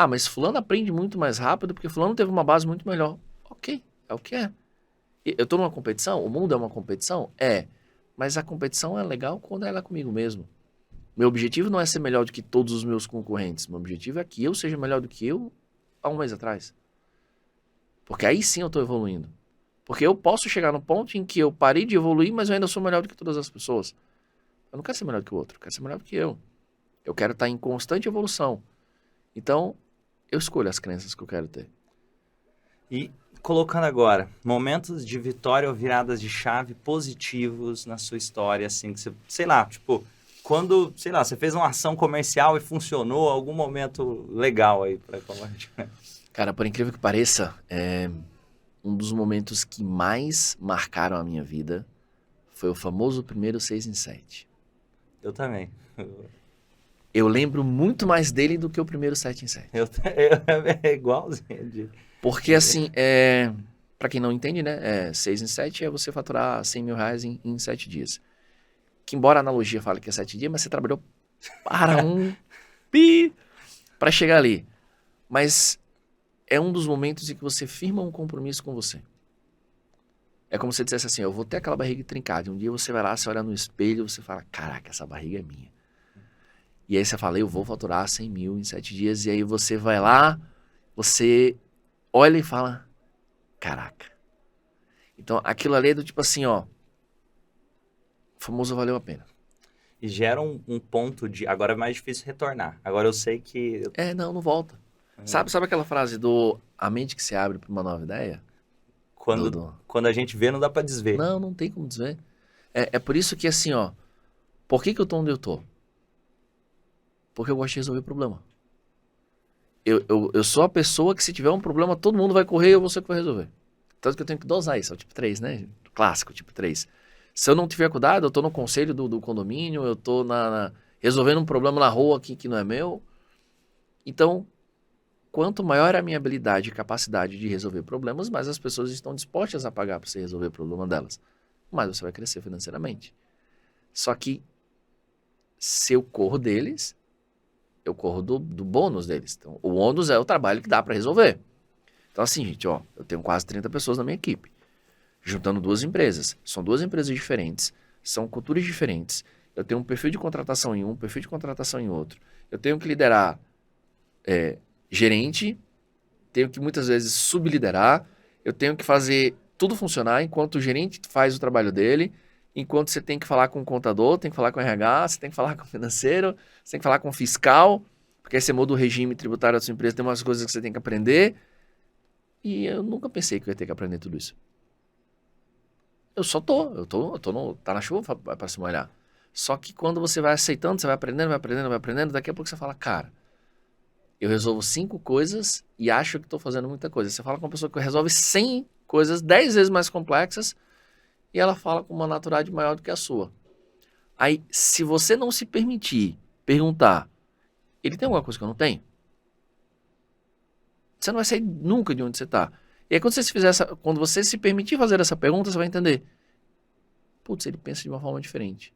Mas fulano aprende muito mais rápido porque fulano teve uma base muito melhor. Ok, é o que é. Eu tô numa competição? O mundo é uma competição? É. Mas a competição é legal quando ela é comigo mesmo. Meu objetivo não é ser melhor do que todos os meus concorrentes. Meu objetivo é que eu seja melhor do que eu há um mês atrás. Porque aí sim eu tô evoluindo. Porque eu posso chegar no ponto em que eu parei de evoluir, mas eu ainda sou melhor do que todas as pessoas. Eu não quero ser melhor do que o outro, eu quero ser melhor do que eu. Eu quero estar em constante evolução. Então, eu escolho as crenças que eu quero ter. E colocando agora, momentos de vitória ou viradas de chave positivos na sua história, assim, que você, sei lá, tipo, quando, sei lá, você fez uma ação comercial e funcionou, algum momento legal aí para compartilhar. Cara, por incrível que pareça, um dos momentos que mais marcaram a minha vida foi o famoso primeiro 6 em 7. Eu também. Eu lembro muito mais dele do que o primeiro 7 em 7. É igualzinho. Porque assim, pra quem não entende, né, 6 em 7 é você faturar 100 mil reais em 7 dias. Que embora a analogia fale que é 7 dias, mas você trabalhou para para chegar ali. Mas é um dos momentos em que você firma um compromisso com você. É como se você dissesse assim, eu vou ter aquela barriga trincada. Um dia você vai lá, você olha no espelho, você fala, caraca, essa barriga é minha. E aí você fala, eu vou faturar 100 mil em 7 dias. E aí você vai lá, você olha e fala, caraca. Então aquilo ali é do tipo assim, ó, o famoso valeu a pena. E gera um ponto de, agora é mais difícil retornar. Agora eu sei que... Não volta. Sabe aquela frase do a mente que se abre para uma nova ideia? Quando a gente vê, não dá pra desver. Não tem como desver. É por isso que assim, ó, por que eu tô onde eu tô? Porque eu gosto de resolver problema. Eu sou a pessoa que se tiver um problema, todo mundo vai correr e eu vou ser que vai resolver. Tanto que eu tenho que dosar isso, é o tipo 3, né? Clássico, tipo 3. Se eu não tiver cuidado, eu tô no conselho do condomínio, eu tô resolvendo um problema na rua aqui que não é meu. Então, quanto maior a minha habilidade e capacidade de resolver problemas, mais as pessoas estão dispostas a pagar para você resolver o problema delas. Mais você vai crescer financeiramente. Só que, se eu corro deles, eu corro do bônus deles. Então, o ônus é o trabalho que dá para resolver. Então, assim, gente, ó, eu tenho quase 30 pessoas na minha equipe, juntando 2 empresas. São 2 empresas diferentes, são culturas diferentes. Eu tenho um perfil de contratação em um, perfil de contratação em outro. Eu tenho que liderar gerente, tenho que muitas vezes subliderar, eu tenho que fazer tudo funcionar enquanto o gerente faz o trabalho dele, enquanto você tem que falar com o contador, tem que falar com o RH, você tem que falar com o financeiro, você tem que falar com o fiscal, porque aí você muda o regime tributário da sua empresa, tem umas coisas que você tem que aprender. E eu nunca pensei que eu ia ter que aprender tudo isso. Eu só tá na chuva para se molhar. Só que quando você vai aceitando, você vai aprendendo, daqui a pouco você fala, cara, eu resolvo 5 coisas e acho que estou fazendo muita coisa. Você fala com uma pessoa que resolve 100 coisas, 10 vezes mais complexas, e ela fala com uma naturalidade maior do que a sua. Aí, se você não se permitir perguntar, ele tem alguma coisa que eu não tenho? Você não vai sair nunca de onde você está. E aí, quando você se permitir fazer essa pergunta, você vai entender. Putz, ele pensa de uma forma diferente.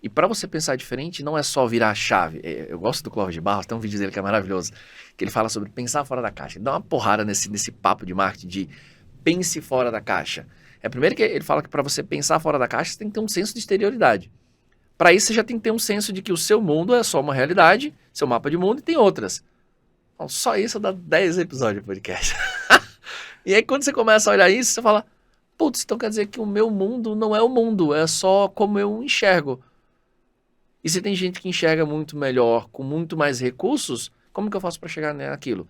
E para você pensar diferente, não é só virar a chave. Eu gosto do Clóvis de Barros, tem um vídeo dele que é maravilhoso, que ele fala sobre pensar fora da caixa. Ele dá uma porrada nesse papo de marketing de pense fora da caixa. Primeiro que ele fala que para você pensar fora da caixa, você tem que ter um senso de exterioridade. Para isso, você já tem que ter um senso de que o seu mundo é só uma realidade, seu mapa de mundo, e tem outras. Então, só isso dá 10 episódios de podcast. E aí, quando você começa a olhar isso, você fala, putz, então quer dizer que o meu mundo não é o mundo, é só como eu enxergo. E se tem gente que enxerga muito melhor, com muito mais recursos, como que eu faço para chegar naquilo?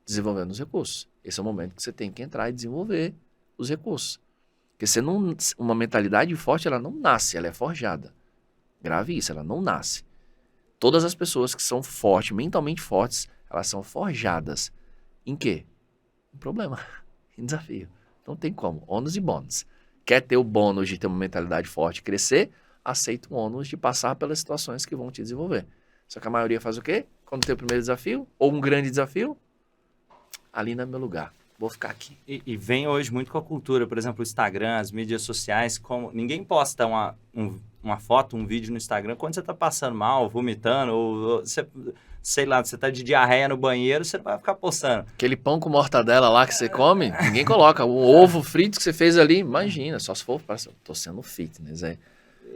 Desenvolvendo os recursos. Esse é o momento que você tem que entrar e desenvolver os recursos. Porque você não, uma mentalidade forte, ela não nasce, ela é forjada. Grave isso, ela não nasce. Todas as pessoas que são fortes, mentalmente fortes, elas são forjadas. Em quê? Em problema, em desafio. Não tem como. Ônus e bônus. Quer ter o bônus de ter uma mentalidade forte e crescer, aceita o ônus de passar pelas situações que vão te desenvolver. Só que a maioria faz o quê? Quando tem o primeiro desafio, ou um grande desafio, ali não é meu lugar. Vou ficar aqui. E vem hoje muito com a cultura, por exemplo, o Instagram, as mídias sociais, como ninguém posta uma foto, um vídeo no Instagram quando você está passando mal, vomitando, ou você, sei lá, você está de diarreia no banheiro, você não vai ficar postando. Aquele pão com mortadela lá que você come, ninguém coloca. O ovo frito que você fez ali, imagina, só se for, tô sendo fitness, é.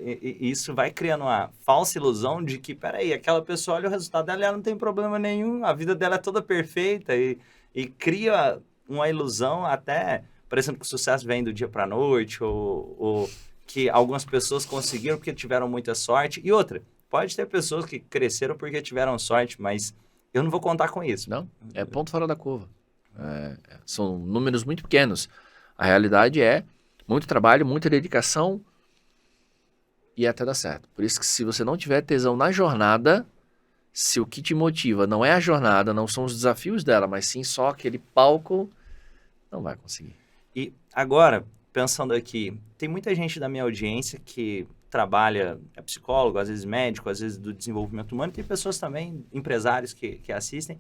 E isso vai criando uma falsa ilusão de que, peraí, aquela pessoa olha o resultado dela e ela não tem problema nenhum, a vida dela é toda perfeita e cria uma ilusão até, parecendo que o sucesso vem do dia para a noite ou que algumas pessoas conseguiram porque tiveram muita sorte. E outra, pode ter pessoas que cresceram porque tiveram sorte, mas eu não vou contar com isso. Não, é ponto fora da curva. São números muito pequenos. A realidade é muito trabalho, muita dedicação e até dar certo. Por isso que se você não tiver tesão na jornada, se o que te motiva não é a jornada, não são os desafios dela, mas sim só aquele palco, não vai conseguir. E agora, pensando aqui, tem muita gente da minha audiência que trabalha, é psicólogo, às vezes médico, às vezes do desenvolvimento humano, tem pessoas também, empresários que assistem,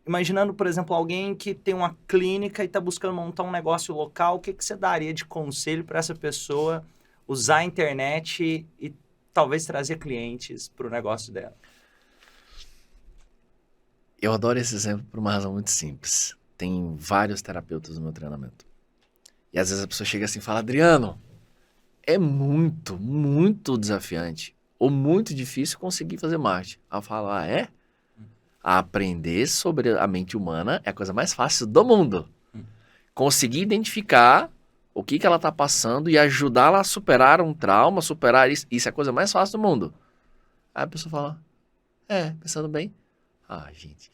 imaginando, por exemplo, alguém que tem uma clínica e está buscando montar um negócio local, o que você daria de conselho para essa pessoa usar a internet e talvez trazer clientes para o negócio dela? Eu adoro esse exemplo por uma razão muito simples. Tem vários terapeutas no meu treinamento. E às vezes a pessoa chega assim e fala, Adriano, é muito, muito desafiante ou muito difícil conseguir fazer marketing. Aí eu falo, é? Aprender sobre a mente humana é a coisa mais fácil do mundo. Conseguir identificar o que ela está passando e ajudá-la a superar um trauma, superar isso é a coisa mais fácil do mundo. Aí a pessoa fala, pensando bem, gente,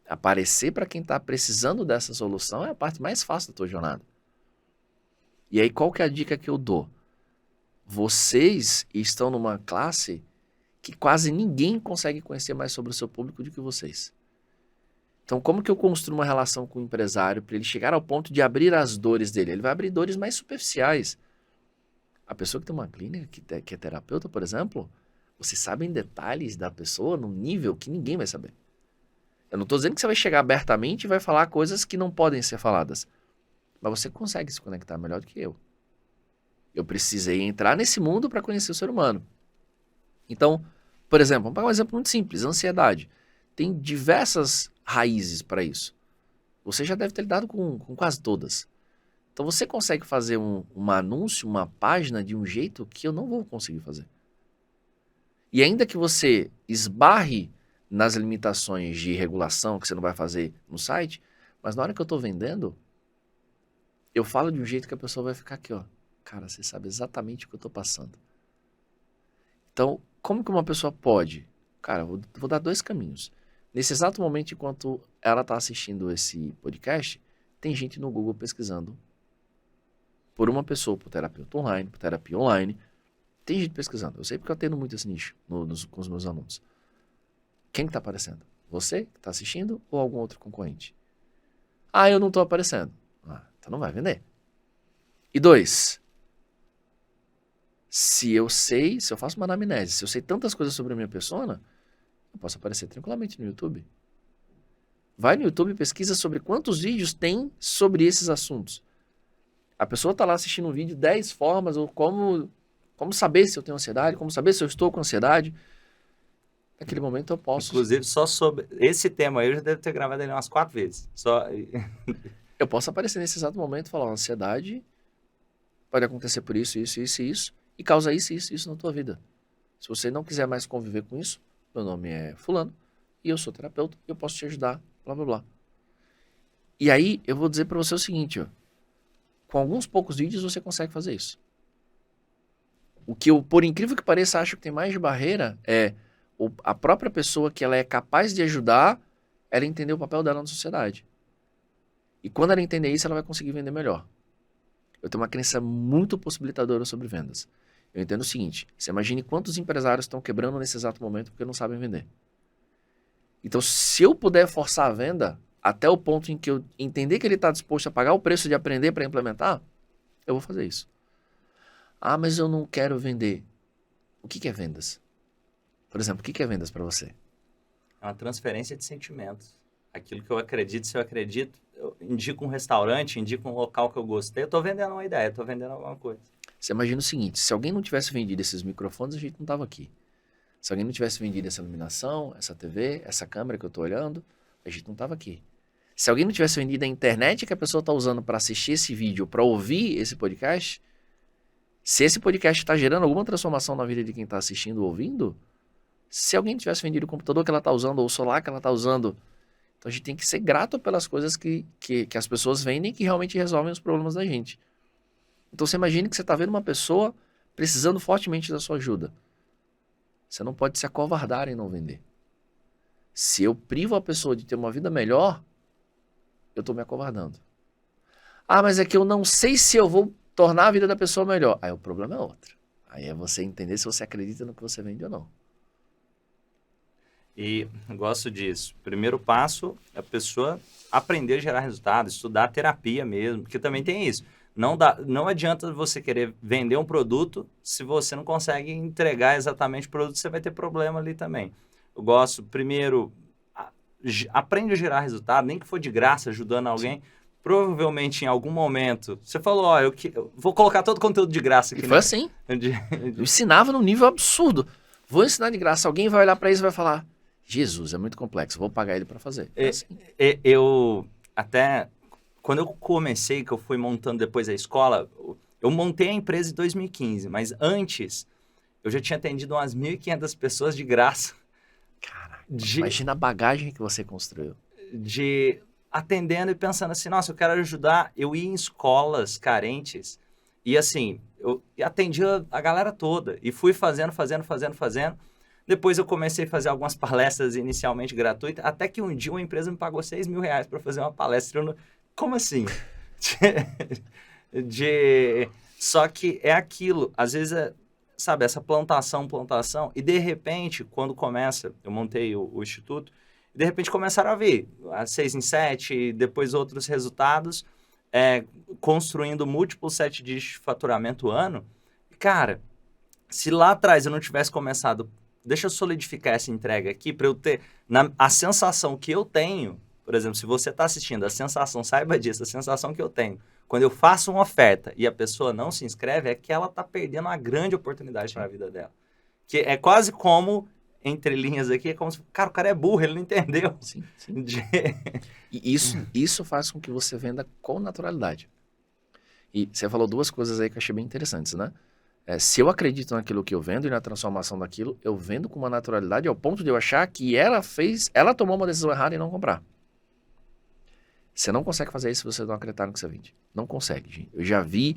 aparecer para quem está precisando dessa solução é a parte mais fácil da tua jornada. E aí qual que é a dica que eu dou? Vocês estão numa classe que quase ninguém consegue conhecer mais sobre o seu público do que vocês. Então, como que eu construo uma relação com o empresário para ele chegar ao ponto de abrir as dores dele? Ele vai abrir dores mais superficiais. A pessoa que tem uma clínica, que é terapeuta, por exemplo, você sabe em detalhes da pessoa num nível que ninguém vai saber. Eu não estou dizendo que você vai chegar abertamente e vai falar coisas que não podem ser faladas. Mas você consegue se conectar melhor do que eu. Eu precisei entrar nesse mundo para conhecer o ser humano. Então, por exemplo, vamos pegar um exemplo muito simples, ansiedade. Tem diversas raízes para isso. Você já deve ter lidado com quase todas. Então você consegue fazer um anúncio, uma página de um jeito que eu não vou conseguir fazer. E ainda que você esbarre nas limitações de regulação que você não vai fazer no site, mas na hora que eu estou vendendo, eu falo de um jeito que a pessoa vai ficar aqui, ó. Cara, você sabe exatamente o que eu estou passando. Então, como que uma pessoa pode? Cara, vou dar 2 caminhos. Nesse exato momento, enquanto ela está assistindo esse podcast, tem gente no Google pesquisando por uma pessoa, por terapeuta online, por terapia online. Tem gente pesquisando. Eu sei porque eu atendo muito esse nicho com os meus alunos. Quem que está aparecendo? Você que está assistindo ou algum outro concorrente? Eu não estou aparecendo. Então não vai vender. E 2, se eu faço uma anamnese, se eu sei tantas coisas sobre a minha persona, eu posso aparecer tranquilamente no YouTube. Vai no YouTube e pesquisa sobre quantos vídeos tem sobre esses assuntos. A pessoa está lá assistindo um vídeo, 10 formas, ou como saber se eu tenho ansiedade, como saber se eu estou com ansiedade. Naquele momento eu posso... Inclusive, só sobre esse tema aí, eu já devo ter gravado ele umas 4 vezes. Eu posso aparecer nesse exato momento e falar, ansiedade pode acontecer por isso, isso, isso e isso, e causa isso, isso, isso na tua vida. Se você não quiser mais conviver com isso, meu nome é fulano, e eu sou terapeuta, e eu posso te ajudar, blá, blá, blá. E aí, eu vou dizer para você o seguinte, ó, com alguns poucos vídeos você consegue fazer isso. O que eu, por incrível que pareça, acho que tem mais de barreira é a própria pessoa que ela é capaz de ajudar, ela entender o papel dela na sociedade. E quando ela entender isso, ela vai conseguir vender melhor. Eu tenho uma crença muito possibilitadora sobre vendas. Eu entendo o seguinte, você imagine quantos empresários estão quebrando nesse exato momento porque não sabem vender. Então, se eu puder forçar a venda até o ponto em que eu entender que ele está disposto a pagar o preço de aprender para implementar, eu vou fazer isso. Ah, mas eu não quero vender. O que é vendas? Por exemplo, o que é vendas para você? É uma transferência de sentimentos. Aquilo que eu acredito, se eu acredito, eu indico um restaurante, indico um local que eu gostei, eu estou vendendo uma ideia, estou vendendo alguma coisa. Você imagina o seguinte, se alguém não tivesse vendido esses microfones, a gente não estava aqui. Se alguém não tivesse vendido essa iluminação, essa TV, essa câmera que eu estou olhando, a gente não estava aqui. Se alguém não tivesse vendido a internet que a pessoa está usando para assistir esse vídeo, para ouvir esse podcast, se esse podcast está gerando alguma transformação na vida de quem está assistindo ou ouvindo, se alguém tivesse vendido o computador que ela está usando ou o celular que ela está usando, então a gente tem que ser grato pelas coisas que as pessoas vendem que realmente resolvem os problemas da gente. Então você imagine que você está vendo uma pessoa precisando fortemente da sua ajuda. Você não pode se acovardar em não vender. Se eu privo a pessoa de ter uma vida melhor, eu estou me acovardando. Ah, mas é que eu não sei se eu vou tornar a vida da pessoa melhor. Aí o problema é outro. Aí é você entender se você acredita no que você vende ou não. E gosto disso. Primeiro passo é a pessoa aprender a gerar resultado, estudar terapia mesmo, porque também tem isso. Não adianta você querer vender um produto se você não consegue entregar exatamente o produto, você vai ter problema ali também. Eu gosto, primeiro, aprende a gerar resultado, nem que for de graça, ajudando alguém. Sim. Provavelmente em algum momento, você falou, ó, eu vou colocar todo o conteúdo de graça aqui. E foi assim. Eu ensinava num nível absurdo. Vou ensinar de graça, alguém vai olhar para isso e vai falar, Jesus, é muito complexo, vou pagar ele para fazer. Assim. Eu até... Quando eu comecei, que eu fui montando depois a escola, eu montei a empresa em 2015, mas antes eu já tinha atendido umas 1.500 pessoas de graça. Caraca, imagina a bagagem que você construiu. De atendendo e pensando assim, nossa, eu quero ajudar. Eu ia em escolas carentes e assim, eu atendia a galera toda e fui fazendo. Depois eu comecei a fazer algumas palestras inicialmente gratuitas, até que um dia uma empresa me pagou R$6.000 para fazer uma palestra. Como assim? Só que é aquilo, às vezes, sabe, essa plantação, e de repente, quando começa, eu montei o instituto, e de repente começaram a vir, a 6 em 7, depois outros resultados, construindo múltiplos 7 dígitos de faturamento ano. Cara, se lá atrás eu não tivesse começado, deixa eu solidificar essa entrega aqui, para eu ter a sensação que eu tenho. Por exemplo, se você está assistindo, a sensação, saiba disso, a sensação que eu tenho, quando eu faço uma oferta e a pessoa não se inscreve, é que ela está perdendo uma grande oportunidade para a vida dela. Que é quase como, entre linhas aqui, é como se, cara, o cara é burro, ele não entendeu. Sim. E isso faz com que você venda com naturalidade. E você falou duas coisas aí que eu achei bem interessantes, né? Se eu acredito naquilo que eu vendo e na transformação daquilo, eu vendo com uma naturalidade ao ponto de eu achar que ela tomou uma decisão errada em não comprar. Você não consegue fazer isso se você não acreditar no que você vende. Não consegue, gente. Eu já vi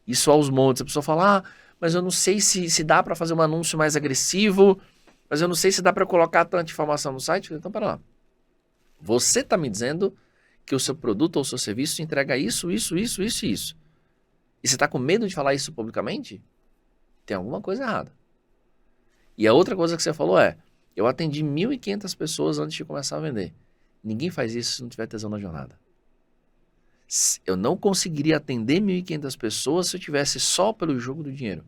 isso aos montes. A pessoa fala, mas eu não sei se dá para fazer um anúncio mais agressivo, mas eu não sei se dá para colocar tanta informação no site. Então, pera lá. Você está me dizendo que o seu produto ou o seu serviço entrega isso. E você está com medo de falar isso publicamente? Tem alguma coisa errada. E a outra coisa que você falou eu atendi 1.500 pessoas antes de começar a vender. Ninguém faz isso se não tiver tesão na jornada. Eu não conseguiria atender 1.500 pessoas se eu tivesse só pelo jogo do dinheiro.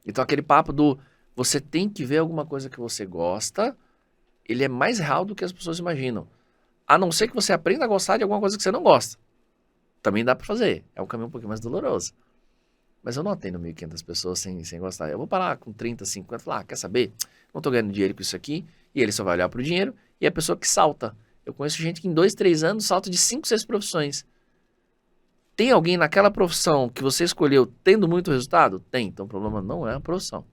Então aquele papo do você tem que ver alguma coisa que você gosta, ele é mais real do que as pessoas imaginam. A não ser que você aprenda a gostar de alguma coisa que você não gosta. Também dá para fazer. É um caminho um pouquinho mais doloroso. Mas eu não atendo 1.500 pessoas sem gostar. Eu vou parar com 30, 50, falar, quer saber? Não tô ganhando dinheiro com isso aqui. E ele só vai olhar pro dinheiro. E a pessoa que salta. Eu conheço gente que em 2, 3 anos salta de 5, 6 profissões. Tem alguém naquela profissão que você escolheu tendo muito resultado? Tem. Então o problema não é a profissão.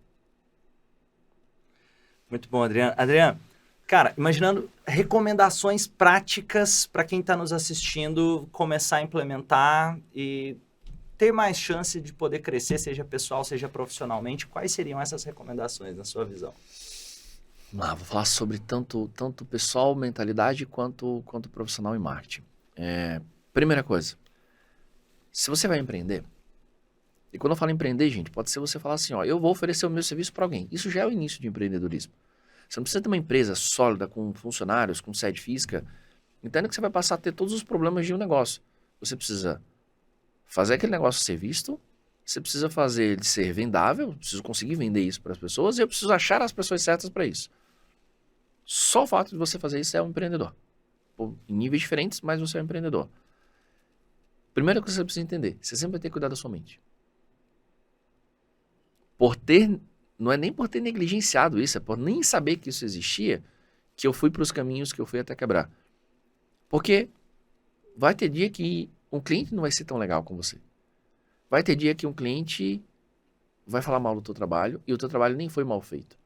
Muito bom, Adriano. Adriano, cara, imaginando recomendações práticas para quem está nos assistindo começar a implementar e ter mais chance de poder crescer, seja pessoal, seja profissionalmente, quais seriam essas recomendações na sua visão? Vamos lá, vou falar sobre tanto pessoal, mentalidade, quanto profissional e marketing. Primeira coisa, Se você vai empreender, e quando eu falo empreender, gente, pode ser você falar assim, ó, eu vou oferecer o meu serviço para alguém. Isso já é o início de empreendedorismo. Você não precisa ter uma empresa sólida, com funcionários, com sede física. Entenda que você vai passar a ter todos os problemas de um negócio. Você precisa fazer aquele negócio ser visto, você precisa fazer ele ser vendável, preciso conseguir vender isso para as pessoas e eu preciso achar as pessoas certas para isso. Só o fato de você fazer isso é um empreendedor. Em níveis diferentes, mas você é um empreendedor. Primeiro que você precisa entender, você sempre vai ter que cuidar da sua mente. Não é nem por ter negligenciado isso, é por nem saber que isso existia, que eu fui para os caminhos que eu fui até quebrar. Porque vai ter dia que um cliente não vai ser tão legal com você. Vai ter dia que um cliente vai falar mal do teu trabalho e o teu trabalho nem foi mal feito.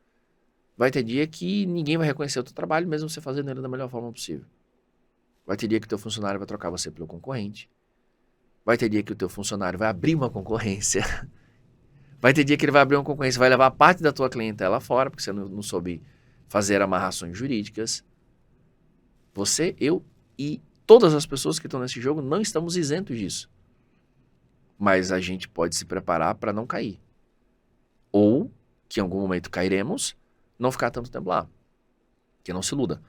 Vai ter dia que ninguém vai reconhecer o teu trabalho, mesmo você fazendo ele da melhor forma possível. Vai ter dia que o teu funcionário vai trocar você pelo concorrente. Vai ter dia que o teu funcionário vai abrir uma concorrência. Vai ter dia que ele vai abrir uma concorrência, vai levar parte da tua clientela fora, porque você não soube fazer amarrações jurídicas. Você, eu e todas as pessoas que estão nesse jogo não estamos isentos disso. Mas a gente pode se preparar para não cair. Ou, que em algum momento cairemos, não ficar tanto tempo lá. Que não se iluda.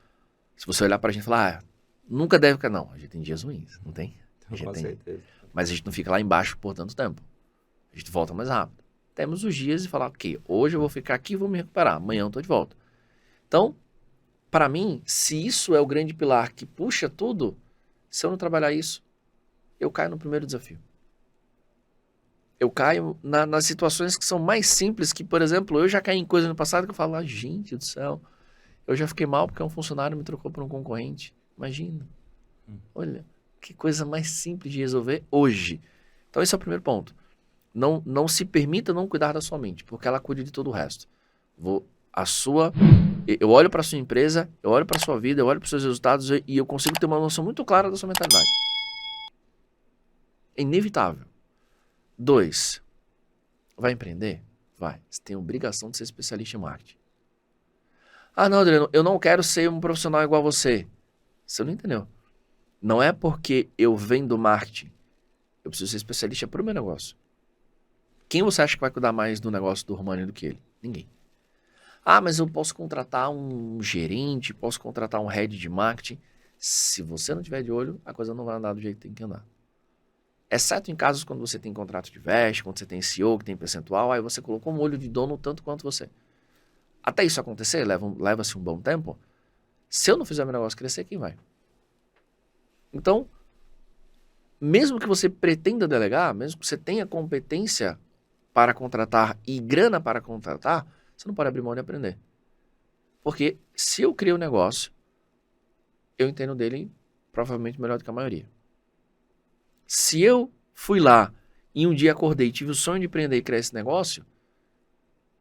Se você olhar para a gente e falar, nunca deve ficar. Não, a gente tem dias ruins, não tem? Com certeza. Mas a gente não fica lá embaixo por tanto tempo. A gente volta mais rápido. Temos os dias e falar, ok, hoje eu vou ficar aqui e vou me recuperar. Amanhã eu estou de volta. Então, para mim, se isso é o grande pilar que puxa tudo, se eu não trabalhar isso, eu caio no primeiro desafio. Eu caio nas situações que são mais simples, que, por exemplo, eu já caí em coisas no passado que eu falo, gente do céu, eu já fiquei mal porque um funcionário me trocou por um concorrente. Imagina. Olha, que coisa mais simples de resolver hoje. Então esse é o primeiro ponto. Não se permita não cuidar da sua mente, porque ela cuida de todo o resto. Eu olho para a sua empresa, eu olho para a sua vida, eu olho para os seus resultados e eu consigo ter uma noção muito clara da sua mentalidade. É inevitável. 2. Vai empreender? Vai. Você tem a obrigação de ser especialista em marketing. Ah, não, Adriano, eu não quero ser um profissional igual a você. Você não entendeu. Não é porque eu vendo marketing. Eu preciso ser especialista para o meu negócio. Quem você acha que vai cuidar mais do negócio do Romani do que ele? Ninguém. Ah, mas eu posso contratar um gerente, posso contratar um head de marketing. Se você não tiver de olho, a coisa não vai andar do jeito que tem que andar. Exceto em casos quando você tem contrato de veste, quando você tem CEO que tem percentual, aí você colocou um olho de dono tanto quanto você. Até isso acontecer, leva-se um bom tempo. Se eu não fizer meu negócio crescer, quem vai? Então, mesmo que você pretenda delegar, mesmo que você tenha competência para contratar e grana para contratar, você não pode abrir mão de aprender. Porque se eu criei um negócio, eu entendo dele provavelmente melhor do que a maioria. Se eu fui lá e um dia acordei e tive o sonho de empreender e criar esse negócio,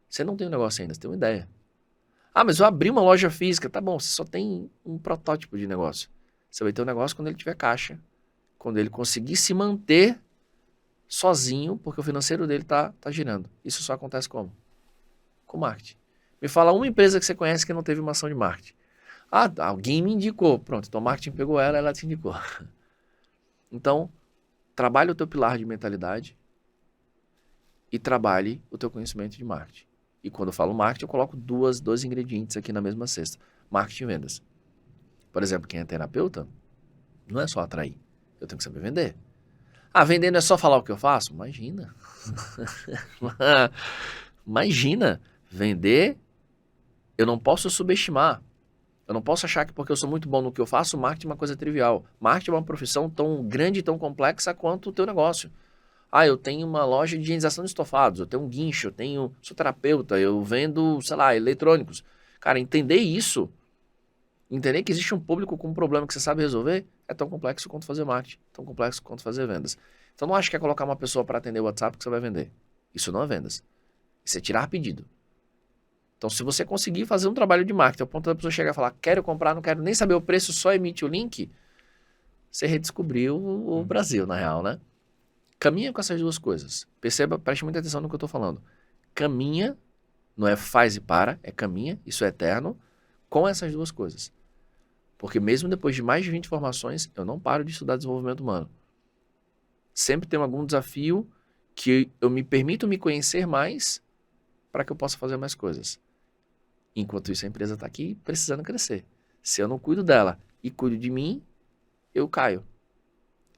você não tem um negócio ainda, você tem uma ideia. Ah, mas eu abri uma loja física. Tá bom, você só tem um protótipo de negócio. Você vai ter um negócio quando ele tiver caixa, quando ele conseguir se manter sozinho, porque o financeiro dele tá girando. Isso só acontece como? Com marketing. Me fala uma empresa que você conhece que não teve uma ação de marketing. Ah, alguém me indicou. Pronto, então o marketing pegou ela te indicou. Então, trabalhe o teu pilar de mentalidade e trabalhe o teu conhecimento de marketing. E quando eu falo marketing, eu coloco dois ingredientes aqui na mesma cesta. Marketing e vendas. Por exemplo, quem é terapeuta, não é só atrair. Eu tenho que saber vender. Ah, vender não é só falar o que eu faço? Imagina. Imagina. Vender, eu não posso subestimar. Eu não posso achar que porque eu sou muito bom no que eu faço, marketing é uma coisa trivial. Marketing é uma profissão tão grande e tão complexa quanto o teu negócio. Ah, eu tenho uma loja de higienização de estofados, eu tenho um guincho, sou terapeuta, eu vendo, sei lá, eletrônicos. Cara, entender isso, entender que existe um público com um problema que você sabe resolver, é tão complexo quanto fazer marketing, tão complexo quanto fazer vendas. Então não acho que é colocar uma pessoa para atender o WhatsApp que você vai vender. Isso não é vendas. Isso é tirar pedido. Então se você conseguir fazer um trabalho de marketing, ao ponto da pessoa chegar e falar, quero comprar, não quero nem saber o preço, só emite o link, você redescobriu o Brasil, na real, né? Caminha com essas duas coisas. Perceba, preste muita atenção no que eu estou falando. Caminha, não é faz e para, é caminha, isso é eterno, com essas duas coisas. Porque mesmo depois de mais de 20 formações, eu não paro de estudar desenvolvimento humano. sempre tem algum desafio que eu me permito me conhecer mais para que eu possa fazer mais coisas. Enquanto isso, a empresa está aqui precisando crescer. Se eu não cuido dela e cuido de mim, eu caio.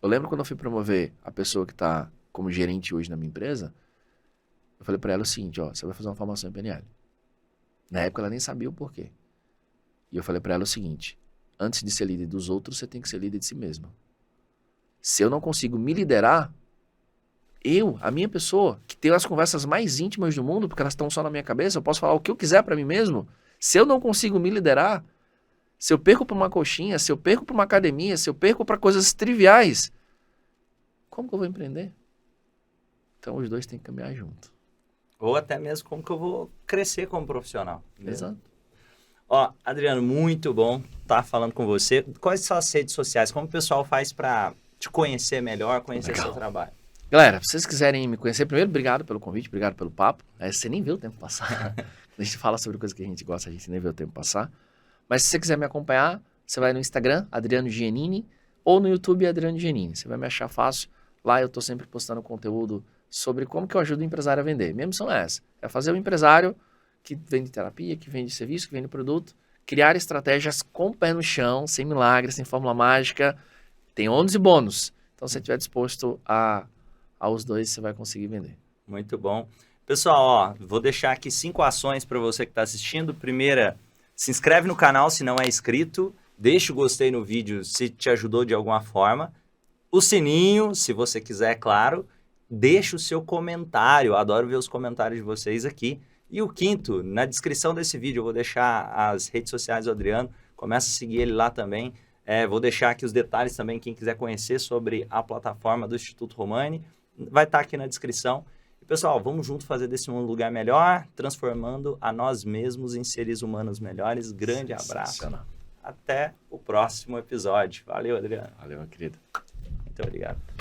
Eu lembro quando eu fui promover a pessoa que está como gerente hoje na minha empresa, eu falei para ela o seguinte, ó, você vai fazer uma formação em PNL. Na época ela nem sabia o porquê. E eu falei para ela o seguinte, antes de ser líder dos outros, você tem que ser líder de si mesmo. Se eu não consigo me liderar, a minha pessoa, que tem as conversas mais íntimas do mundo, porque elas estão só na minha cabeça, eu posso falar o que eu quiser para mim mesmo, se eu não consigo me liderar, se eu perco para uma coxinha, se eu perco para uma academia, se eu perco para coisas triviais, como que eu vou empreender? Então os dois têm que caminhar junto. Ou até mesmo como que eu vou crescer como profissional. Exato. Ó, Adriano, muito bom estar falando com você. Quais são as redes sociais? Como o pessoal faz para te conhecer melhor, conhecer seu trabalho? Galera, se vocês quiserem me conhecer, primeiro, obrigado pelo convite, obrigado pelo papo. Você nem vê o tempo passar. A gente fala sobre coisas que a gente gosta, a gente nem vê o tempo passar. Mas se você quiser me acompanhar, você vai no Instagram, Adriano Giannini, ou no YouTube, Adriano Giannini. Você vai me achar fácil. Lá eu estou sempre postando conteúdo sobre como que eu ajudo o empresário a vender. Mesmo são essas. É fazer o empresário que vende terapia, que vende serviço, que vende produto, criar estratégias com o pé no chão, sem milagre, sem fórmula mágica. Tem ônus e bônus. Então, se você estiver disposto aos dois, você vai conseguir vender. Muito bom. Pessoal, ó, vou deixar aqui 5 ações para você que está assistindo. Primeira, se inscreve no canal se não é inscrito. Deixa o gostei no vídeo se te ajudou de alguma forma. O sininho, se você quiser, é claro. Deixa o seu comentário. Eu adoro ver os comentários de vocês aqui. E o quinto, na descrição desse vídeo, eu vou deixar as redes sociais do Adriano. Começa a seguir ele lá também. Vou deixar aqui os detalhes também, quem quiser conhecer sobre a plataforma do Instituto Romani. Vai estar aqui na descrição. E, pessoal, vamos junto fazer desse mundo um lugar melhor, transformando a nós mesmos em seres humanos melhores. Grande abraço. Até o próximo episódio. Valeu, Adriano. Valeu, meu querido. Muito obrigado.